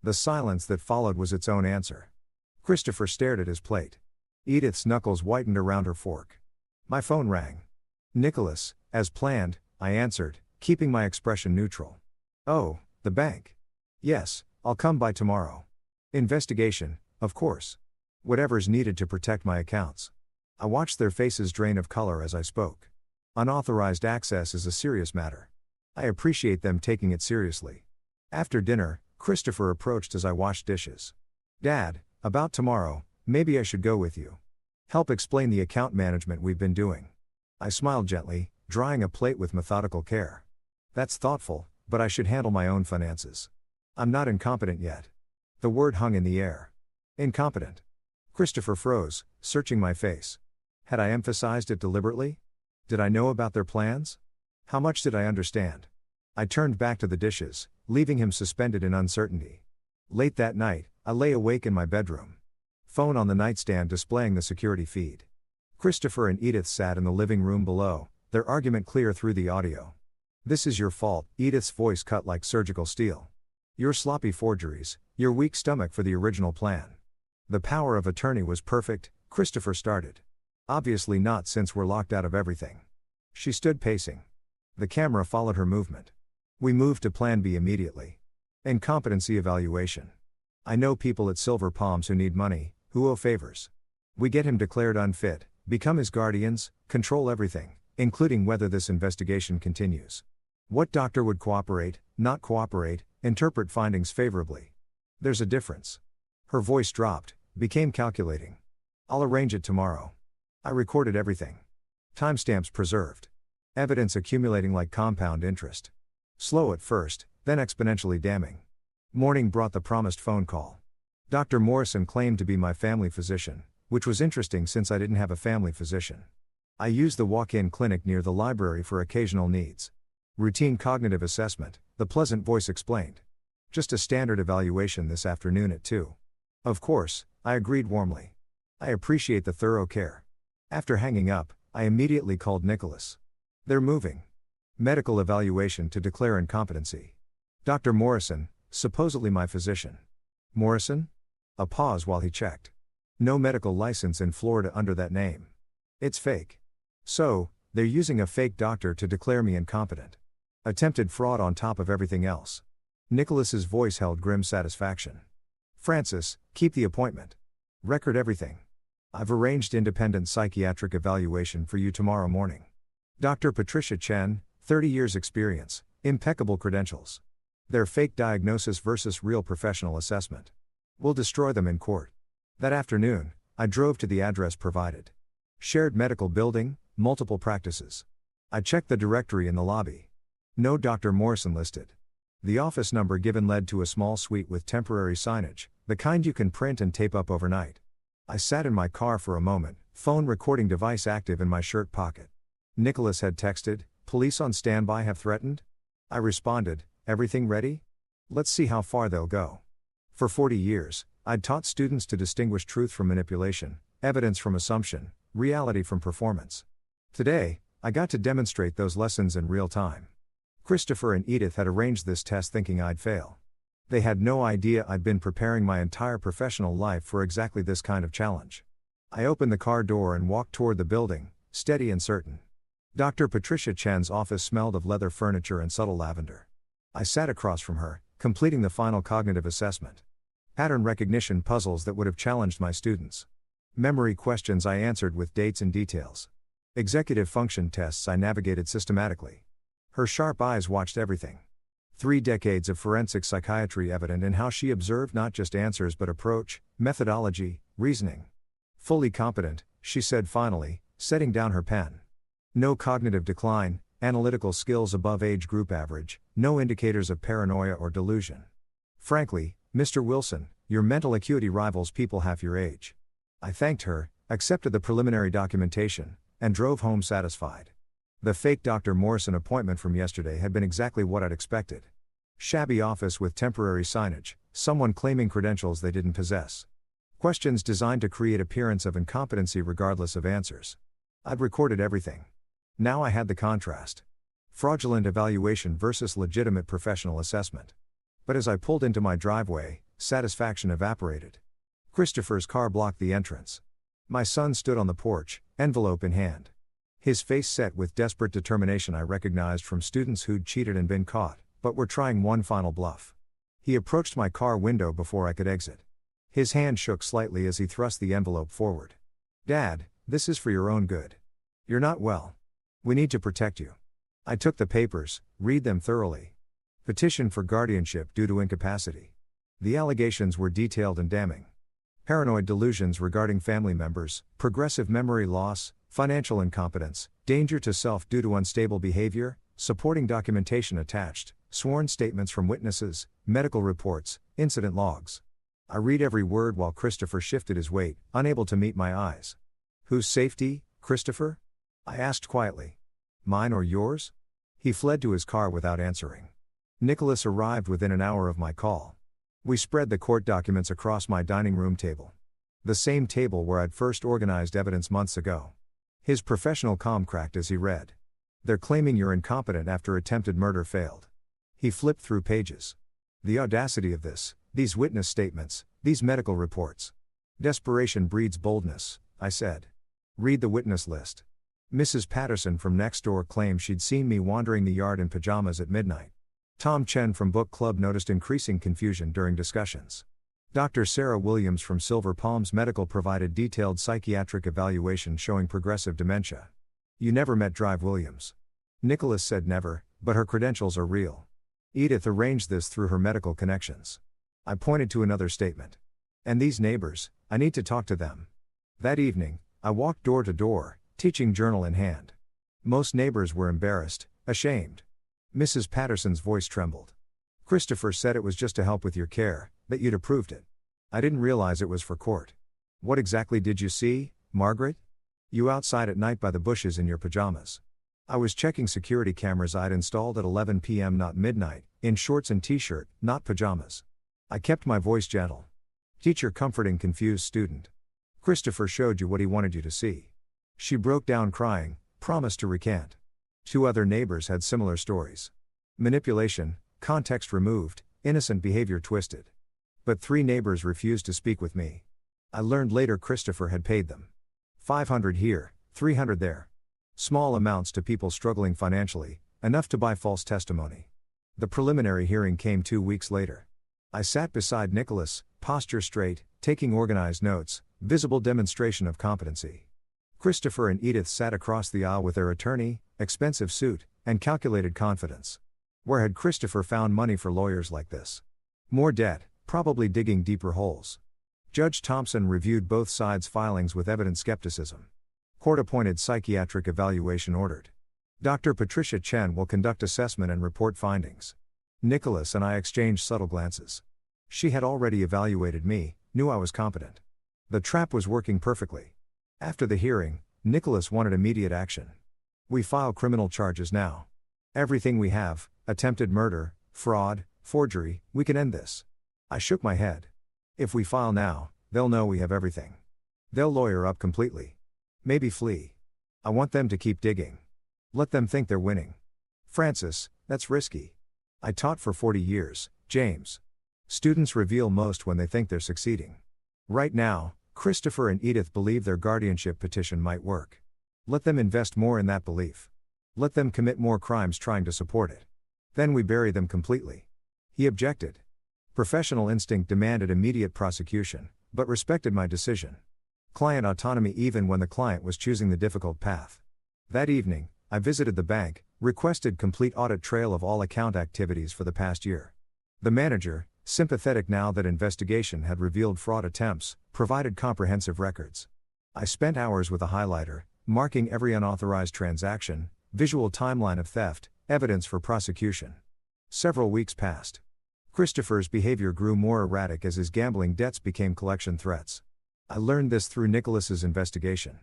The silence that followed was its own answer. Christopher stared at his plate. Edith's knuckles whitened around her fork. My phone rang. Nicholas, as planned, I answered, keeping my expression neutral. Oh, the bank. Yes, I'll come by tomorrow. Investigation, of course. Whatever's needed to protect my accounts. I watched their faces drain of color as I spoke. Unauthorized access is a serious matter. I appreciate them taking it seriously. After dinner, Christopher approached as I washed dishes. Dad, about tomorrow, maybe I should go with you. Help explain the account management we've been doing. I smiled gently, drying a plate with methodical care. That's thoughtful, but I should handle my own finances. I'm not incompetent yet. The word hung in the air. Incompetent. Christopher froze, searching my face. Had I emphasized it deliberately? Did I know about their plans? How much did I understand? I turned back to the dishes, leaving him suspended in uncertainty. Late that night, I lay awake in my bedroom. Phone on the nightstand displaying the security feed. Christopher and Edith sat in the living room below, their argument clear through the audio. This is your fault, Edith's voice cut like surgical steel. Your sloppy forgeries, your weak stomach for the original plan. The power of attorney was perfect, Christopher started. Obviously not since we're locked out of everything. She stood pacing. The camera followed her movement. We moved to plan B immediately. Incompetency evaluation. I know people at Silver Palms who need money, who owe favors. We get him declared unfit, become his guardians, control everything, including whether this investigation continues. What doctor would cooperate, not cooperate, interpret findings favorably? There's a difference. Her voice dropped, became calculating. I'll arrange it tomorrow. I recorded everything. Timestamps preserved. Evidence accumulating like compound interest. Slow at first, then exponentially damning. Morning brought the promised phone call. Dr. Morrison claimed to be my family physician, which was interesting since I didn't have a family physician. I used the walk-in clinic near the library for occasional needs. Routine cognitive assessment, the pleasant voice explained. Just a standard evaluation this afternoon at 2. Of course, I agreed warmly. I appreciate the thorough care. After hanging up, I immediately called Nicholas. They're moving. Medical evaluation to declare incompetency. Dr. Morrison, supposedly my physician. Morrison? A pause while he checked. No medical license in Florida under that name. It's fake. So, they're using a fake doctor to declare me incompetent. Attempted fraud on top of everything else. Nicholas's voice held grim satisfaction. Francis, keep the appointment. Record everything. I've arranged independent psychiatric evaluation for you tomorrow morning. Dr. Patricia Chen, 30 years experience, impeccable credentials. They're fake diagnosis versus real professional assessment. We'll destroy them in court. That afternoon, I drove to the address provided. Shared medical building, multiple practices. I checked the directory in the lobby. No Dr. Morrison listed. The office number given led to a small suite with temporary signage, the kind you can print and tape up overnight. I sat in my car for a moment, phone recording device active in my shirt pocket. Nicholas had texted, "Police on standby have threatened?" I responded, "Everything ready? Let's see how far they'll go." For 40 years, I'd taught students to distinguish truth from manipulation, evidence from assumption, reality from performance. Today, I got to demonstrate those lessons in real time. Christopher and Edith had arranged this test thinking I'd fail. They had no idea I'd been preparing my entire professional life for exactly this kind of challenge. I opened the car door and walked toward the building, steady and certain. Dr. Patricia Chen's office smelled of leather furniture and subtle lavender. I sat across from her, completing the final cognitive assessment. Pattern recognition puzzles that would have challenged my students. Memory questions I answered with dates and details. Executive function tests I navigated systematically. Her sharp eyes watched everything. 3 decades of forensic psychiatry evident in how she observed not just answers but approach, methodology, reasoning. Fully competent, she said finally, setting down her pen. No cognitive decline, analytical skills above age group average, no indicators of paranoia or delusion. Frankly, Mr. Wilson, your mental acuity rivals people half your age. I thanked her, accepted the preliminary documentation, and drove home satisfied. The fake Dr. Morrison appointment from yesterday had been exactly what I'd expected. Shabby office with temporary signage, someone claiming credentials they didn't possess. Questions designed to create appearance of incompetency regardless of answers. I'd recorded everything. Now I had the contrast. Fraudulent evaluation versus legitimate professional assessment. But as I pulled into my driveway, satisfaction evaporated. Christopher's car blocked the entrance. My son stood on the porch, envelope in hand. His face set with desperate determination I recognized from students who'd cheated and been caught, but were trying one final bluff. He approached my car window before I could exit. His hand shook slightly as he thrust the envelope forward. "Dad, this is for your own good. You're not well. We need to protect you." I took the papers, read them thoroughly. Petition for guardianship due to incapacity. The allegations were detailed and damning. Paranoid delusions regarding family members, progressive memory loss, financial incompetence, danger to self due to unstable behavior, supporting documentation attached, sworn statements from witnesses, medical reports, incident logs. I read every word while Christopher shifted his weight, unable to meet my eyes. "Whose safety, Christopher?" I asked quietly. "Mine or yours?" He fled to his car without answering. Nicholas arrived within an hour of my call. We spread the court documents across my dining room table. The same table where I'd first organized evidence months ago. His professional calm cracked as he read. "They're claiming you're incompetent after attempted murder failed." He flipped through pages. The audacity of this, these witness statements, these medical reports. "Desperation breeds boldness," I said. "Read the witness list." Mrs. Patterson from next door claimed she'd seen me wandering the yard in pajamas at midnight. Tom Chen from book club noticed increasing confusion during discussions. Dr. Sarah Williams from Silver Palms Medical provided detailed psychiatric evaluation showing progressive dementia. "You never met Drive Williams." Nicholas said never, but her credentials are real. Edith arranged this through her medical connections. I pointed to another statement. "And these neighbors, I need to talk to them." That evening, I walked door to door, teaching journal in hand. Most neighbors were embarrassed, ashamed. Mrs. Patterson's voice trembled. "Christopher said it was just to help with your care, that you'd approved it. I didn't realize it was for court." "What exactly did you see, Margaret?" "You outside at night by the bushes in your pajamas." "I was checking security cameras I'd installed at 11 p.m. not midnight, in shorts and t-shirt, not pajamas." I kept my voice gentle. Teacher comforting confused student. "Christopher showed you what he wanted you to see." She broke down crying, promised to recant. 2 other neighbors had similar stories. Manipulation, context removed, innocent behavior twisted. But 3 neighbors refused to speak with me. I learned later Christopher had paid them. 500 here, 300 there. Small amounts to people struggling financially, enough to buy false testimony. The preliminary hearing came 2 weeks later. I sat beside Nicholas, posture straight, taking organized notes, visible demonstration of competency. Christopher and Edith sat across the aisle with their attorney, expensive suit, and calculated confidence. Where had Christopher found money for lawyers like this? More debt, probably digging deeper holes. Judge Thompson reviewed both sides' filings with evident skepticism. Court-appointed psychiatric evaluation ordered. Dr. Patricia Chen will conduct assessment and report findings. Nicholas and I exchanged subtle glances. She had already evaluated me, knew I was competent. The trap was working perfectly. After the hearing, Nicholas wanted immediate action. We file criminal charges now. Everything we have, attempted murder, fraud, forgery, we can end this. I shook my head. If we file now, they'll know we have everything. They'll lawyer up completely. Maybe flee. I want them to keep digging. Let them think they're winning. Francis, that's risky. I taught for 40 years, James. Students reveal most when they think they're succeeding. Right now, Christopher and Edith believe their guardianship petition might work. Let them invest more in that belief. Let them commit more crimes trying to support it. Then we bury them completely. He objected. Professional instinct demanded immediate prosecution, but respected my decision. Client autonomy even when the client was choosing the difficult path. That evening, I visited the bank, requested complete audit trail of all account activities for the past year. The manager, sympathetic now that investigation had revealed fraud attempts, provided comprehensive records. I spent hours with a highlighter, marking every unauthorized transaction, visual timeline of theft, evidence for prosecution. Several weeks passed. Christopher's behavior grew more erratic as his gambling debts became collection threats. I learned this through Nicholas's investigation.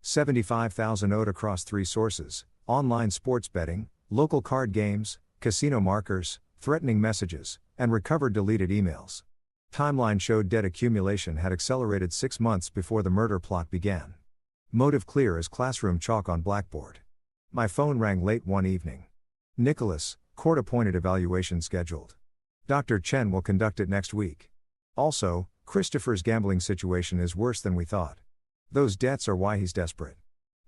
$75,000 owed across 3 sources: online sports betting, local card games, casino markers, threatening messages, and recovered deleted emails. Timeline showed debt accumulation had accelerated 6 months before the murder plot began. Motive clear as classroom chalk on blackboard. My phone rang late one evening. Nicholas, court-appointed evaluation scheduled. Dr. Chen will conduct it next week. Also, Christopher's gambling situation is worse than we thought. Those debts are why he's desperate.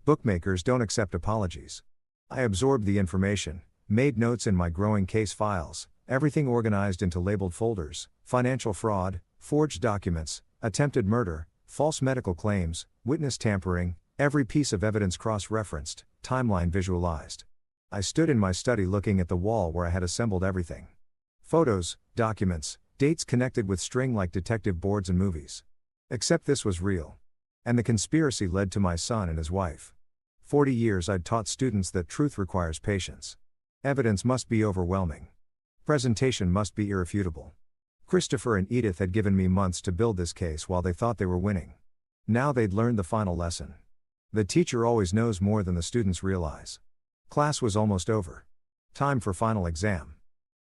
Bookmakers don't accept apologies. I absorbed the information, made notes in my growing case files, everything organized into labeled folders: financial fraud, forged documents, attempted murder, false medical claims, witness tampering, every piece of evidence cross-referenced, timeline visualized. I stood in my study looking at the wall where I had assembled everything. Photos, documents, dates connected with string like detective boards and movies. Except this was real. And the conspiracy led to my son and his wife. 40 years I'd taught students that truth requires patience. Evidence must be overwhelming. Presentation must be irrefutable. Christopher and Edith had given me months to build this case while they thought they were winning. Now they'd learned the final lesson. The teacher always knows more than the students realize. Class was almost over. Time for final exam.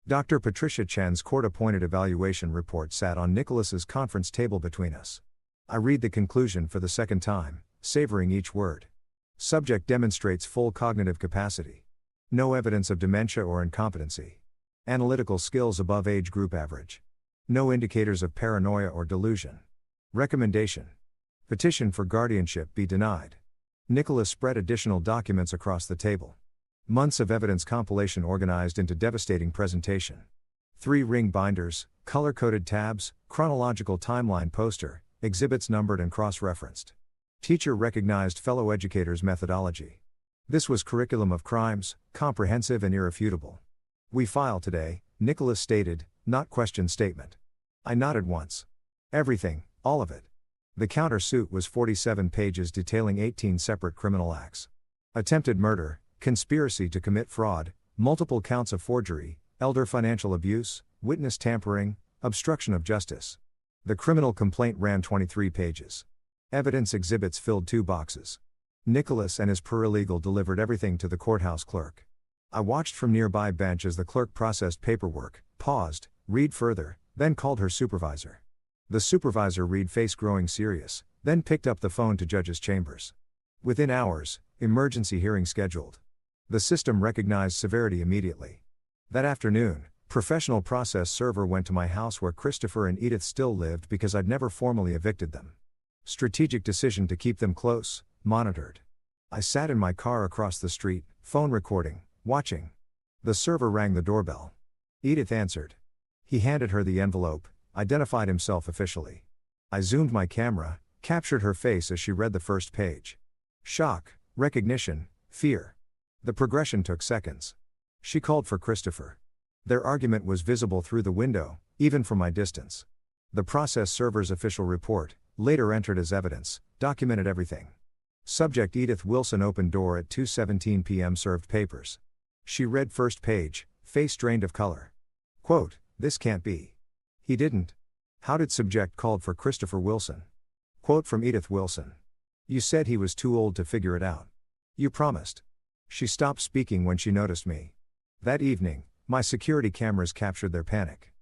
Dr. Patricia Chen's court-appointed evaluation report sat on Nicholas's conference table between us. I read the conclusion for the second time, savoring each word. Subject demonstrates full cognitive capacity. No evidence of dementia or incompetency. Analytical skills above age group average. No indicators of paranoia or delusion. Recommendation: petition for guardianship be denied. Nicholas spread additional documents across the table. Months of evidence compilation organized into devastating presentation. 3 ring binders, color-coded tabs, chronological timeline poster, exhibits numbered and cross-referenced. Teacher recognized fellow educators' methodology. This was curriculum of crimes, comprehensive and irrefutable. We file today, Nicholas stated, not question statement. I nodded once. Everything, all of it. The counter-suit was 47 pages detailing 18 separate criminal acts. Attempted murder, conspiracy to commit fraud, multiple counts of forgery, elder financial abuse, witness tampering, obstruction of justice. The criminal complaint ran 23 pages. Evidence exhibits filled 2 boxes. Nicholas and his paralegal delivered everything to the courthouse clerk. I watched from nearby bench as the clerk processed paperwork, paused, read further, then called her supervisor. The supervisor read face growing serious, then picked up the phone to judge's chambers. Within hours, emergency hearing scheduled. The system recognized severity immediately. That afternoon, professional process server went to my house where Christopher and Edith still lived because I'd never formally evicted them. Strategic decision to keep them close, monitored. I sat in my car across the street, phone recording, watching. The server rang the doorbell. Edith answered. He handed her the envelope, identified himself officially. I zoomed my camera, captured her face as she read the first page. Shock, recognition, fear. The progression took seconds. She called for Christopher. Their argument was visible through the window, even from my distance. The process server's official report, later entered as evidence, documented everything. Subject Edith Wilson opened door at 2:17 p.m. served papers. She read first page, face drained of color. Quote, "This can't be. He didn't. How did subject called for Christopher Wilson?" Quote from Edith Wilson. "You said he was too old to figure it out. You promised." She stopped speaking when she noticed me. That evening, my security cameras captured their panic.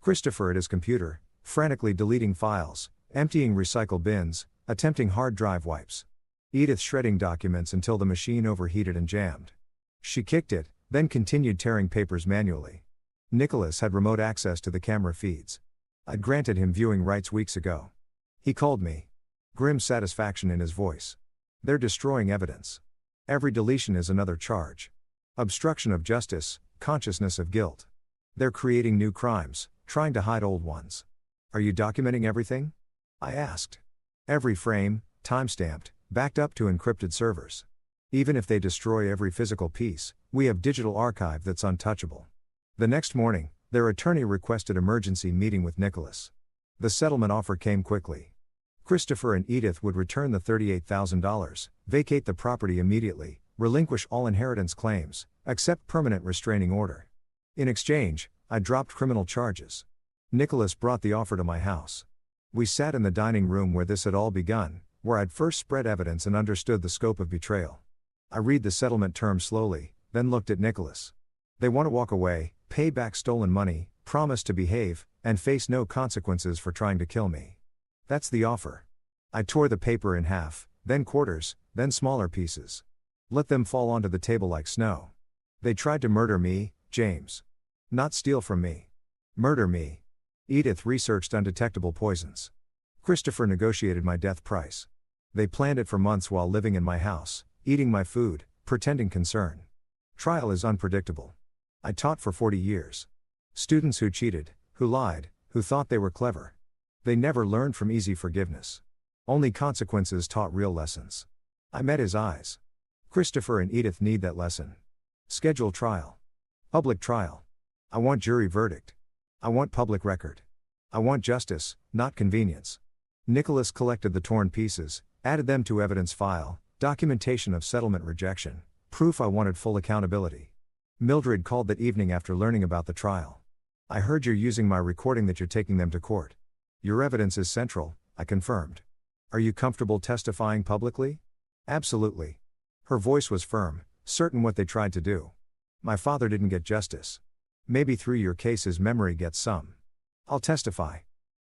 Christopher at his computer, frantically deleting files, emptying recycle bins, attempting hard drive wipes. Edith shredding documents until the machine overheated and jammed. She kicked it, then continued tearing papers manually. Nicholas had remote access to the camera feeds. I'd granted him viewing rights weeks ago. He called me. Grim satisfaction in his voice. "They're destroying evidence. Every deletion is another charge. Obstruction of justice, consciousness of guilt. They're creating new crimes, trying to hide old ones. Are you documenting everything?" I asked. "Every frame, time-stamped, backed up to encrypted servers. Even if they destroy every physical piece, we have digital archive that's untouchable." The next morning, their attorney requested emergency meeting with Nicholas. The settlement offer came quickly. Christopher and Edith would return the $38,000, vacate the property immediately, relinquish all inheritance claims, accept permanent restraining order. In exchange, I dropped criminal charges. Nicholas brought the offer to my house. We sat in the dining room where this had all begun, where I'd first spread evidence and understood the scope of betrayal. I read the settlement terms slowly, then looked at Nicholas. They want to walk away, pay back stolen money, promise to behave, and face no consequences for trying to kill me. That's the offer. I tore the paper in half, then quarters, then smaller pieces. Let them fall onto the table like snow. They tried to murder me, James. Not steal from me. Murder me. Edith researched undetectable poisons. Christopher negotiated my death price. They planned it for months while living in my house, eating my food, pretending concern. Trial is unpredictable. I taught for 40 years. Students who cheated, who lied, who thought they were clever. They never learned from easy forgiveness. Only consequences taught real lessons. I met his eyes. Christopher and Edith need that lesson. Schedule trial. Public trial. I want jury verdict. I want public record. I want justice, not convenience. Nicholas collected the torn pieces, added them to evidence file, documentation of settlement rejection, proof I wanted full accountability. Mildred called that evening after learning about the trial. "I heard you're using my recording that you're taking them to court. Your evidence is central," I confirmed. "Are you comfortable testifying publicly?" "Absolutely." Her voice was firm, certain what they tried to do. "My father didn't get justice. Maybe through your case his memory gets some. I'll testify.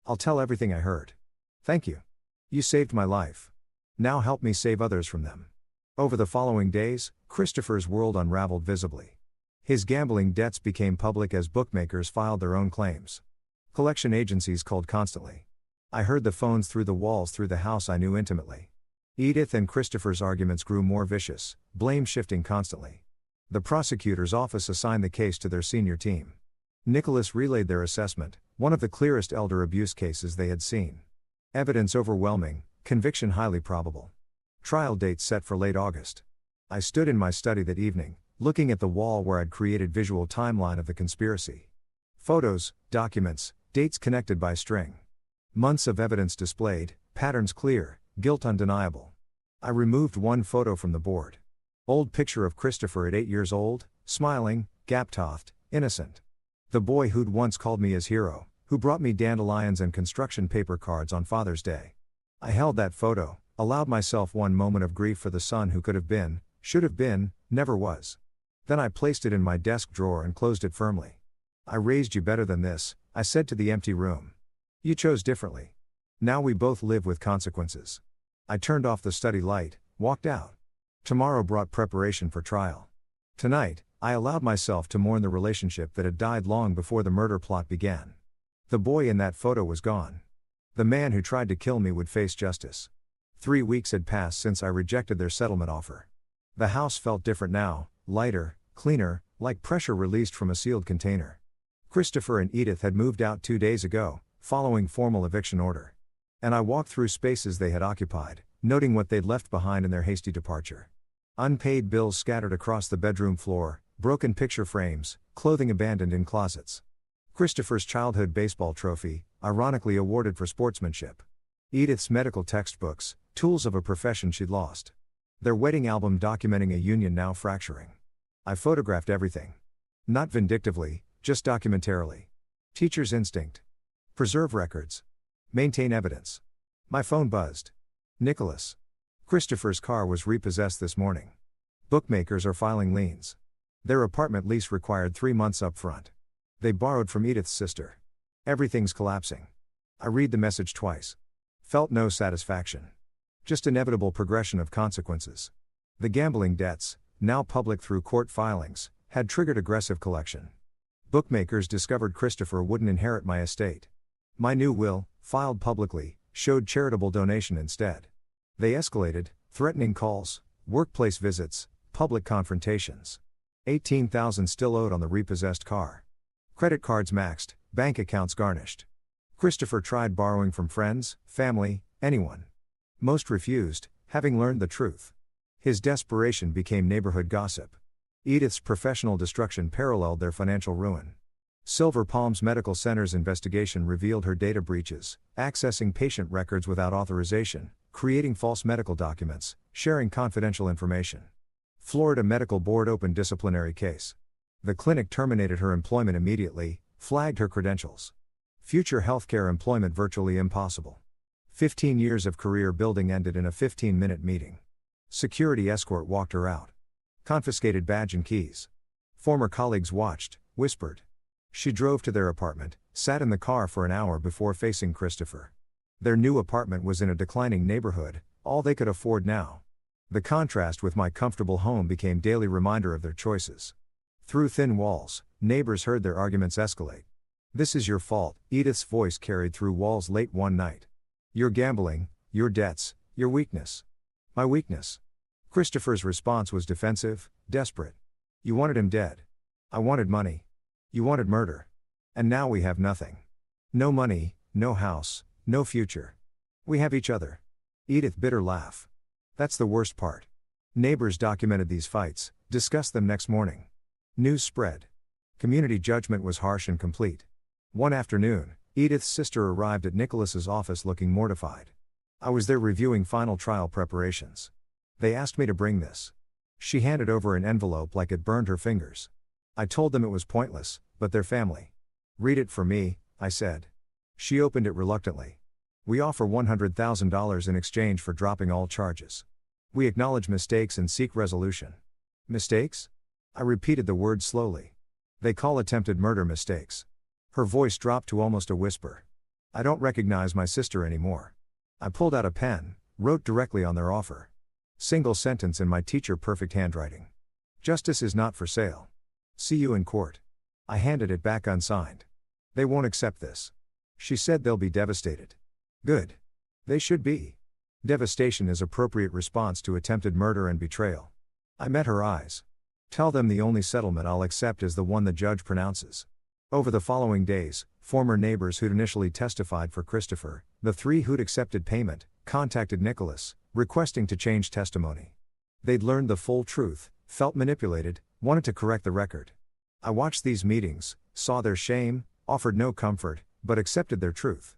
I'll tell everything I heard. Thank you. You saved my life. Now help me save others from them." Over the following days, Christopher's world unraveled visibly. His gambling debts became public as bookmakers filed their own claims. Collection agencies called constantly. I heard the phones through the walls through the house I knew intimately. Edith and Christopher's arguments grew more vicious, blame shifting constantly. The prosecutor's office assigned the case to their senior team. Nicholas relayed their assessment, one of the clearest elder abuse cases they had seen. Evidence overwhelming, conviction highly probable. Trial date set for late August. I stood in my study that evening, looking at the wall where I'd created visual timeline of the conspiracy. Photos, documents, dates connected by string. Months of evidence displayed, patterns clear, guilt undeniable. I removed one photo from the board. Old picture of Christopher at 8 years old, smiling, gap-toothed, innocent. The boy who'd once called me his hero, who brought me dandelions and construction paper cards on Father's Day. I held that photo, allowed myself one moment of grief for the son who could have been, should have been, never was. Then I placed it in my desk drawer and closed it firmly. "I raised you better than this," I said to the empty room. "You chose differently. Now we both live with consequences." I turned off the study light, walked out. Tomorrow brought preparation for trial. Tonight, I allowed myself to mourn the relationship that had died long before the murder plot began. The boy in that photo was gone. The man who tried to kill me would face justice. 3 weeks had passed since I rejected their settlement offer. The house felt different now, lighter, cleaner, like pressure released from a sealed container. Christopher and Edith had moved out 2 days ago, following formal eviction order. And I walked through spaces they had occupied, noting what they'd left behind in their hasty departure. Unpaid bills scattered across the bedroom floor, broken picture frames, clothing abandoned in closets. Christopher's childhood baseball trophy, ironically awarded for sportsmanship. Edith's medical textbooks, tools of a profession she'd lost. Their wedding album documenting a union now fracturing. I photographed everything. Not vindictively, just documentarily. Teacher's instinct. Preserve records. Maintain evidence. My phone buzzed. Nicholas. Christopher's car was repossessed this morning. Bookmakers are filing liens. Their apartment lease required 3 months up front. They borrowed from Edith's sister. Everything's collapsing. I read the message twice. Felt no satisfaction. Just inevitable progression of consequences. The gambling debts, now public through court filings, had triggered aggressive collection. Bookmakers discovered Christopher wouldn't inherit my estate. My new will, filed publicly, showed charitable donation instead. They escalated, threatening calls, workplace visits, public confrontations. $18,000 still owed on the repossessed car. Credit cards maxed, bank accounts garnished. Christopher tried borrowing from friends, family, anyone. Most refused, having learned the truth. His desperation became neighborhood gossip. Edith's professional destruction paralleled their financial ruin. Silver Palms Medical Center's investigation revealed her data breaches, accessing patient records without authorization, creating false medical documents, sharing confidential information. Florida Medical Board opened disciplinary case. The clinic terminated her employment immediately, flagged her credentials. Future healthcare employment virtually impossible. 15 years of career building ended in a 15-minute meeting. Security escort walked her out. Confiscated badge and keys. Former colleagues watched, whispered. She drove to their apartment, sat in the car for an hour before facing Christopher. Their new apartment was in a declining neighborhood, all they could afford now. The contrast with my comfortable home became daily reminder of their choices. Through thin walls, neighbors heard their arguments escalate. "This is your fault," Edith's voice carried through walls late one night. "Your gambling, your debts, your weakness." My weakness. Christopher's response was defensive, desperate. "You wanted him dead. I wanted money. You wanted murder. And now we have nothing. No money, no house, no future. We have each other." Edith bitter laugh. That's the worst part. Neighbors documented these fights, discussed them next morning. News spread. Community judgment was harsh and complete. One afternoon, Edith's sister arrived at Nicholas's office looking mortified. I was there reviewing final trial preparations. They asked me to bring this. She handed over an envelope like it burned her fingers. I told them it was pointless, but their family. "Read it for me," I said. She opened it reluctantly. "We offer $100,000 in exchange for dropping all charges. We acknowledge mistakes and seek resolution." "Mistakes?" I repeated the word slowly. "They call attempted murder mistakes." Her voice dropped to almost a whisper. "I don't recognize my sister anymore." I pulled out a pen, wrote directly on their offer. Single sentence in my teacher-perfect handwriting. "Justice is not for sale. See you in court." I handed it back unsigned. "They won't accept this." She said they'll be devastated. Good. They should be. Devastation is appropriate response to attempted murder and betrayal. I met her eyes. "Tell them the only settlement I'll accept is the one the judge pronounces." Over the following days, former neighbors who'd initially testified for Christopher, the 3 who'd accepted payment, contacted Nicholas, requesting to change testimony. They'd learned the full truth, felt manipulated, wanted to correct the record. I watched these meetings, saw their shame, offered no comfort, but accepted their truth.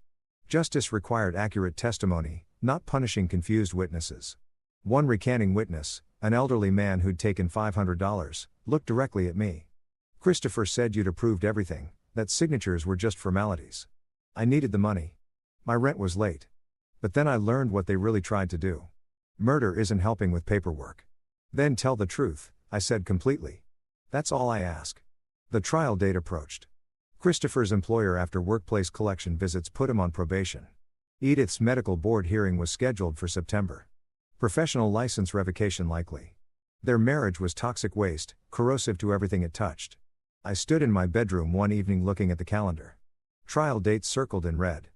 Justice required accurate testimony, not punishing confused witnesses. One recanting witness, an elderly man who'd taken $500, looked directly at me. "Christopher said you'd approved everything, that signatures were just formalities." I needed the money. My rent was late. But then I learned what they really tried to do. Murder isn't helping with paperwork. "Then tell the truth," I said completely. "That's all I ask." The trial date approached. Christopher's employer after workplace collection visits put him on probation. Edith's medical board hearing was scheduled for September. Professional license revocation likely. Their marriage was toxic waste, corrosive to everything it touched. I stood in my bedroom one evening looking at the calendar. Trial dates circled in red.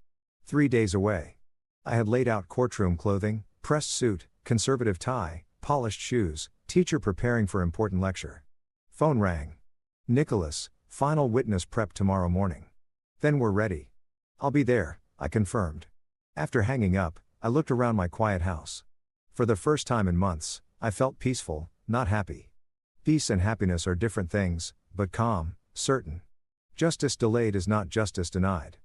3 days away. I had laid out courtroom clothing, pressed suit, conservative tie, polished shoes, teacher preparing for important lecture. Phone rang. "Nicholas, final witness prep tomorrow morning." "Then we're ready." "I'll be there," I confirmed. After hanging up, I looked around my quiet house. For the first time in months, I felt peaceful, not happy. Peace and happiness are different things, but calm, certain. Justice delayed is not justice denied.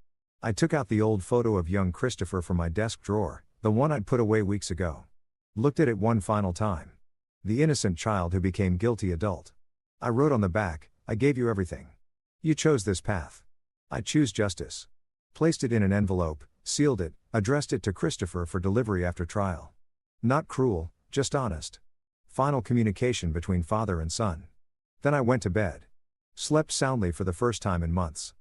I took out the old photo of young Christopher from my desk drawer, the one I'd put away weeks ago. Looked at it one final time. The innocent child who became guilty adult. I wrote on the back, I gave you everything. You chose this path. I choose justice. Placed it in an envelope, sealed it, addressed it to Christopher for delivery after trial. Not cruel, just honest. Final communication between father and son. Then I went to bed. Slept soundly for the first time in months.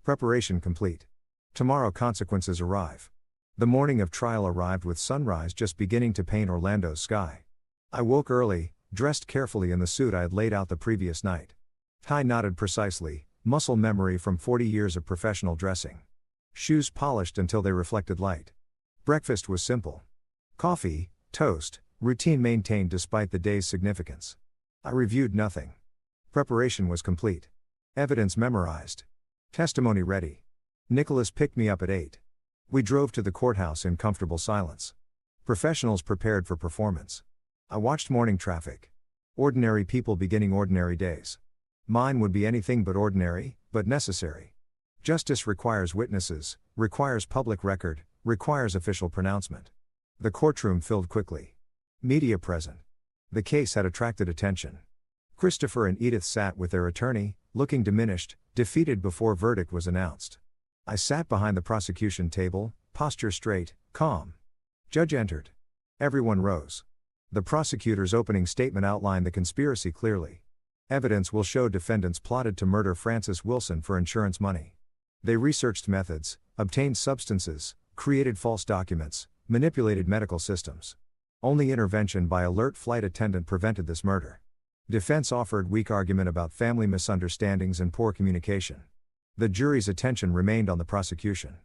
Preparation complete. Tomorrow consequences arrive. The morning of trial arrived with sunrise just beginning to paint Orlando's sky. I woke early, dressed carefully in the suit I had laid out the previous night. Tie knotted precisely, muscle memory from 40 years of professional dressing. Shoes polished until they reflected light. Breakfast was simple. Coffee, toast, routine maintained despite the day's significance. I reviewed nothing. Preparation was complete. Evidence memorized. Testimony ready. Nicholas picked me up at 8. We drove to the courthouse in comfortable silence. Professionals prepared for performance. I watched morning traffic. Ordinary people beginning ordinary days. Mine would be anything but ordinary, but necessary. Justice requires witnesses, requires public record, requires official pronouncement. The courtroom filled quickly. Media present. The case had attracted attention. Christopher and Edith sat with their attorney, looking diminished, defeated before verdict was announced. I sat behind the prosecution table, posture straight, calm. Judge entered. Everyone rose. The prosecutor's opening statement outlined the conspiracy clearly. Evidence will show defendants plotted to murder Francis Wilson for insurance money. They researched methods, obtained substances, created false documents, manipulated medical systems. Only intervention by alert flight attendant prevented this murder. Defense offered weak argument about family misunderstandings and poor communication. The jury's attention remained on the prosecution.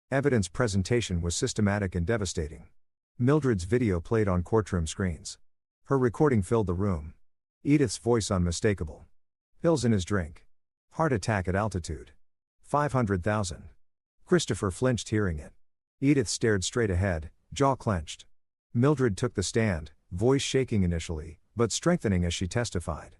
Evidence presentation was systematic and devastating. Mildred's video played on courtroom screens. Her recording filled the room. Edith's voice unmistakable. Pills in his drink. Heart attack at altitude. 500,000. Christopher flinched hearing it. Edith stared straight ahead, jaw clenched. Mildred took the stand, voice shaking initially, but strengthening as she testified.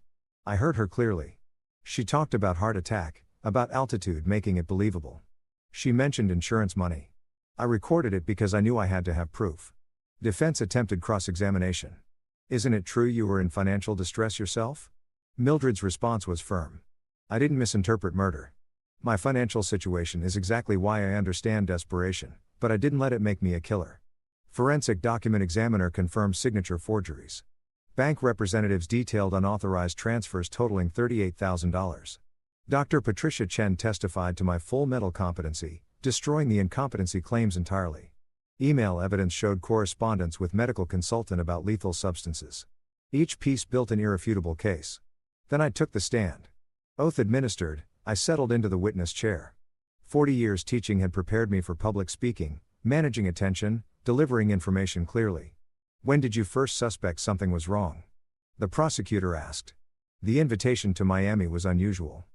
I heard her clearly. She talked about heart attack, about altitude, making it believable. She mentioned insurance money. I recorded it because I knew I had to have proof. Defense attempted cross-examination. Isn't it true you were in financial distress yourself? Mildred's response was firm. I didn't misinterpret murder. My financial situation is exactly why I understand desperation, but I didn't let it make me a killer. Forensic document examiner confirmed signature forgeries. Bank representatives detailed unauthorized transfers totaling $38,000. Dr. Patricia Chen testified to my full mental competency, destroying the incompetency claims entirely. Email evidence showed correspondence with medical consultant about lethal substances. Each piece built an irrefutable case. Then I took the stand. Oath administered, I settled into the witness chair. 40 years teaching had prepared me for public speaking, managing attention, delivering information clearly. When did you first suspect something was wrong? The prosecutor asked. The invitation to Miami was unusual.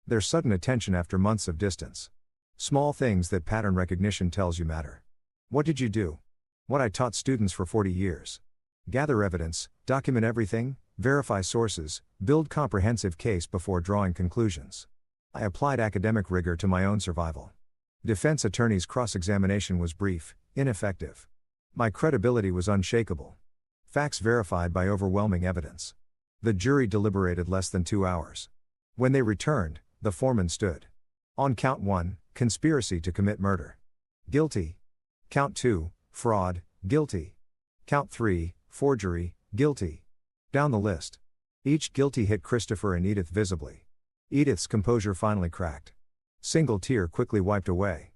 Their sudden attention after months of distance. Small things that pattern recognition tells you matter. What did you do? What I taught students for 40 years. Gather evidence, document everything, verify sources, build comprehensive case before drawing conclusions. I applied academic rigor to my own survival. Defense attorney's cross-examination was brief, ineffective. My credibility was unshakable. Facts verified by overwhelming evidence. The jury deliberated less than 2 hours. When they returned, the foreman stood. On count 1, conspiracy to commit murder. Guilty. Count 2, fraud, guilty. Count 3, forgery, guilty. Down the list. Each guilty hit Christopher and Edith visibly. Edith's composure finally cracked. Single tear quickly wiped away.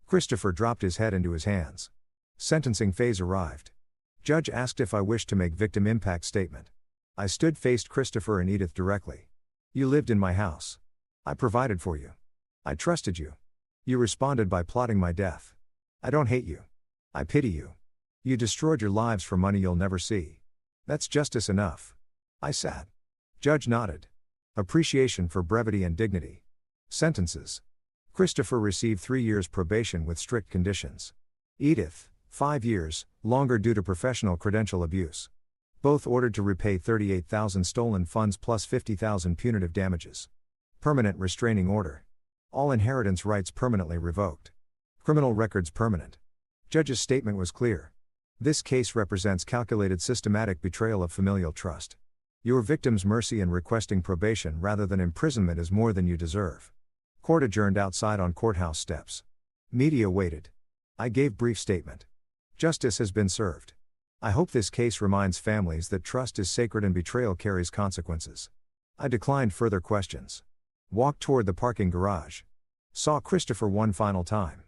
Christopher dropped his head into his hands. Sentencing phase arrived. Judge asked if I wished to make victim impact statement. I stood faced Christopher and Edith directly. You lived in my house. I provided for you. I trusted you. You responded by plotting my death. I don't hate you. I pity you. You destroyed your lives for money you'll never see. That's justice enough. I sat. Judge nodded. Appreciation for brevity and dignity. Sentences. Christopher received 3 years probation with strict conditions. Edith, 5 years, longer due to professional credential abuse. Both ordered to repay 38,000 stolen funds plus 50,000 punitive damages. Permanent restraining order. All inheritance rights permanently revoked. Criminal records permanent. Judge's statement was clear. This case represents calculated systematic betrayal of familial trust. Your victim's mercy in requesting probation rather than imprisonment is more than you deserve. Court adjourned outside on courthouse steps. Media waited. I gave brief statement. Justice has been served. I hope this case reminds families that trust is sacred and betrayal carries consequences. I declined further questions. Walked toward the parking garage. Saw Christopher one final time.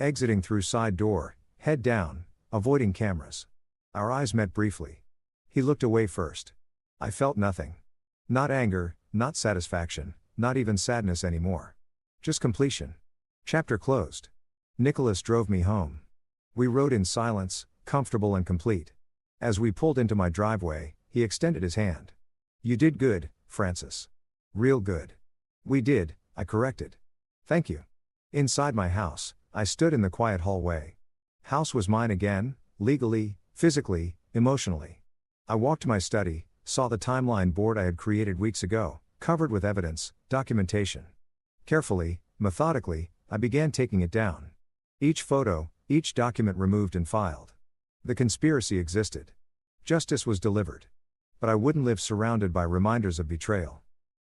Exiting through side door, head down, avoiding cameras. Our eyes met briefly. He looked away first. I felt nothing. Not anger, not satisfaction, not even sadness anymore. Just completion. Chapter closed. Nicholas drove me home. We rode in silence, comfortable and complete. As we pulled into my driveway, he extended his hand. You did good, Francis. Real good. We did, I corrected. Thank you. Inside my house, I stood in the quiet hallway. House was mine again, legally, physically, emotionally. I walked to my study, saw the timeline board I had created weeks ago, covered with evidence, documentation. Carefully, methodically, I began taking it down. Each photo, each document removed and filed. The conspiracy existed. Justice was delivered. But I wouldn't live surrounded by reminders of betrayal.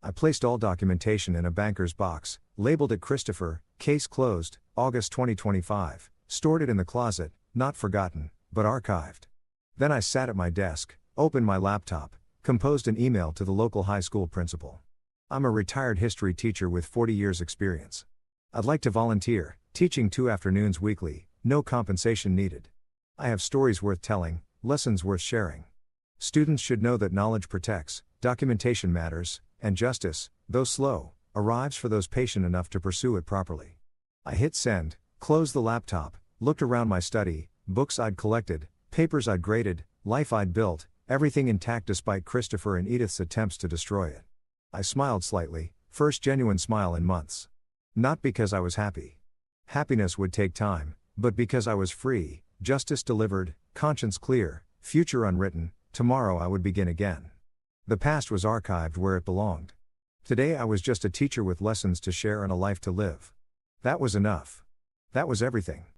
I placed all documentation in a banker's box, labeled it Christopher, case closed, August 2025, stored it in the closet, not forgotten, but archived. Then I sat at my desk, opened my laptop, composed an email to the local high school principal. I'm a retired history teacher with 40 years experience. I'd like to volunteer, teaching 2 afternoons weekly, no compensation needed. I have stories worth telling, lessons worth sharing. Students should know that knowledge protects, documentation matters, and justice, though slow, arrives for those patient enough to pursue it properly. I hit send, closed the laptop, looked around my study, books I'd collected, papers I'd graded, life I'd built, everything intact despite Christopher and Edith's attempts to destroy it. I smiled slightly, first genuine smile in months. Not because I was happy. Happiness would take time, but because I was free, justice delivered, conscience clear, future unwritten, tomorrow I would begin again. The past was archived where it belonged. Today I was just a teacher with lessons to share and a life to live. That was enough. That was everything.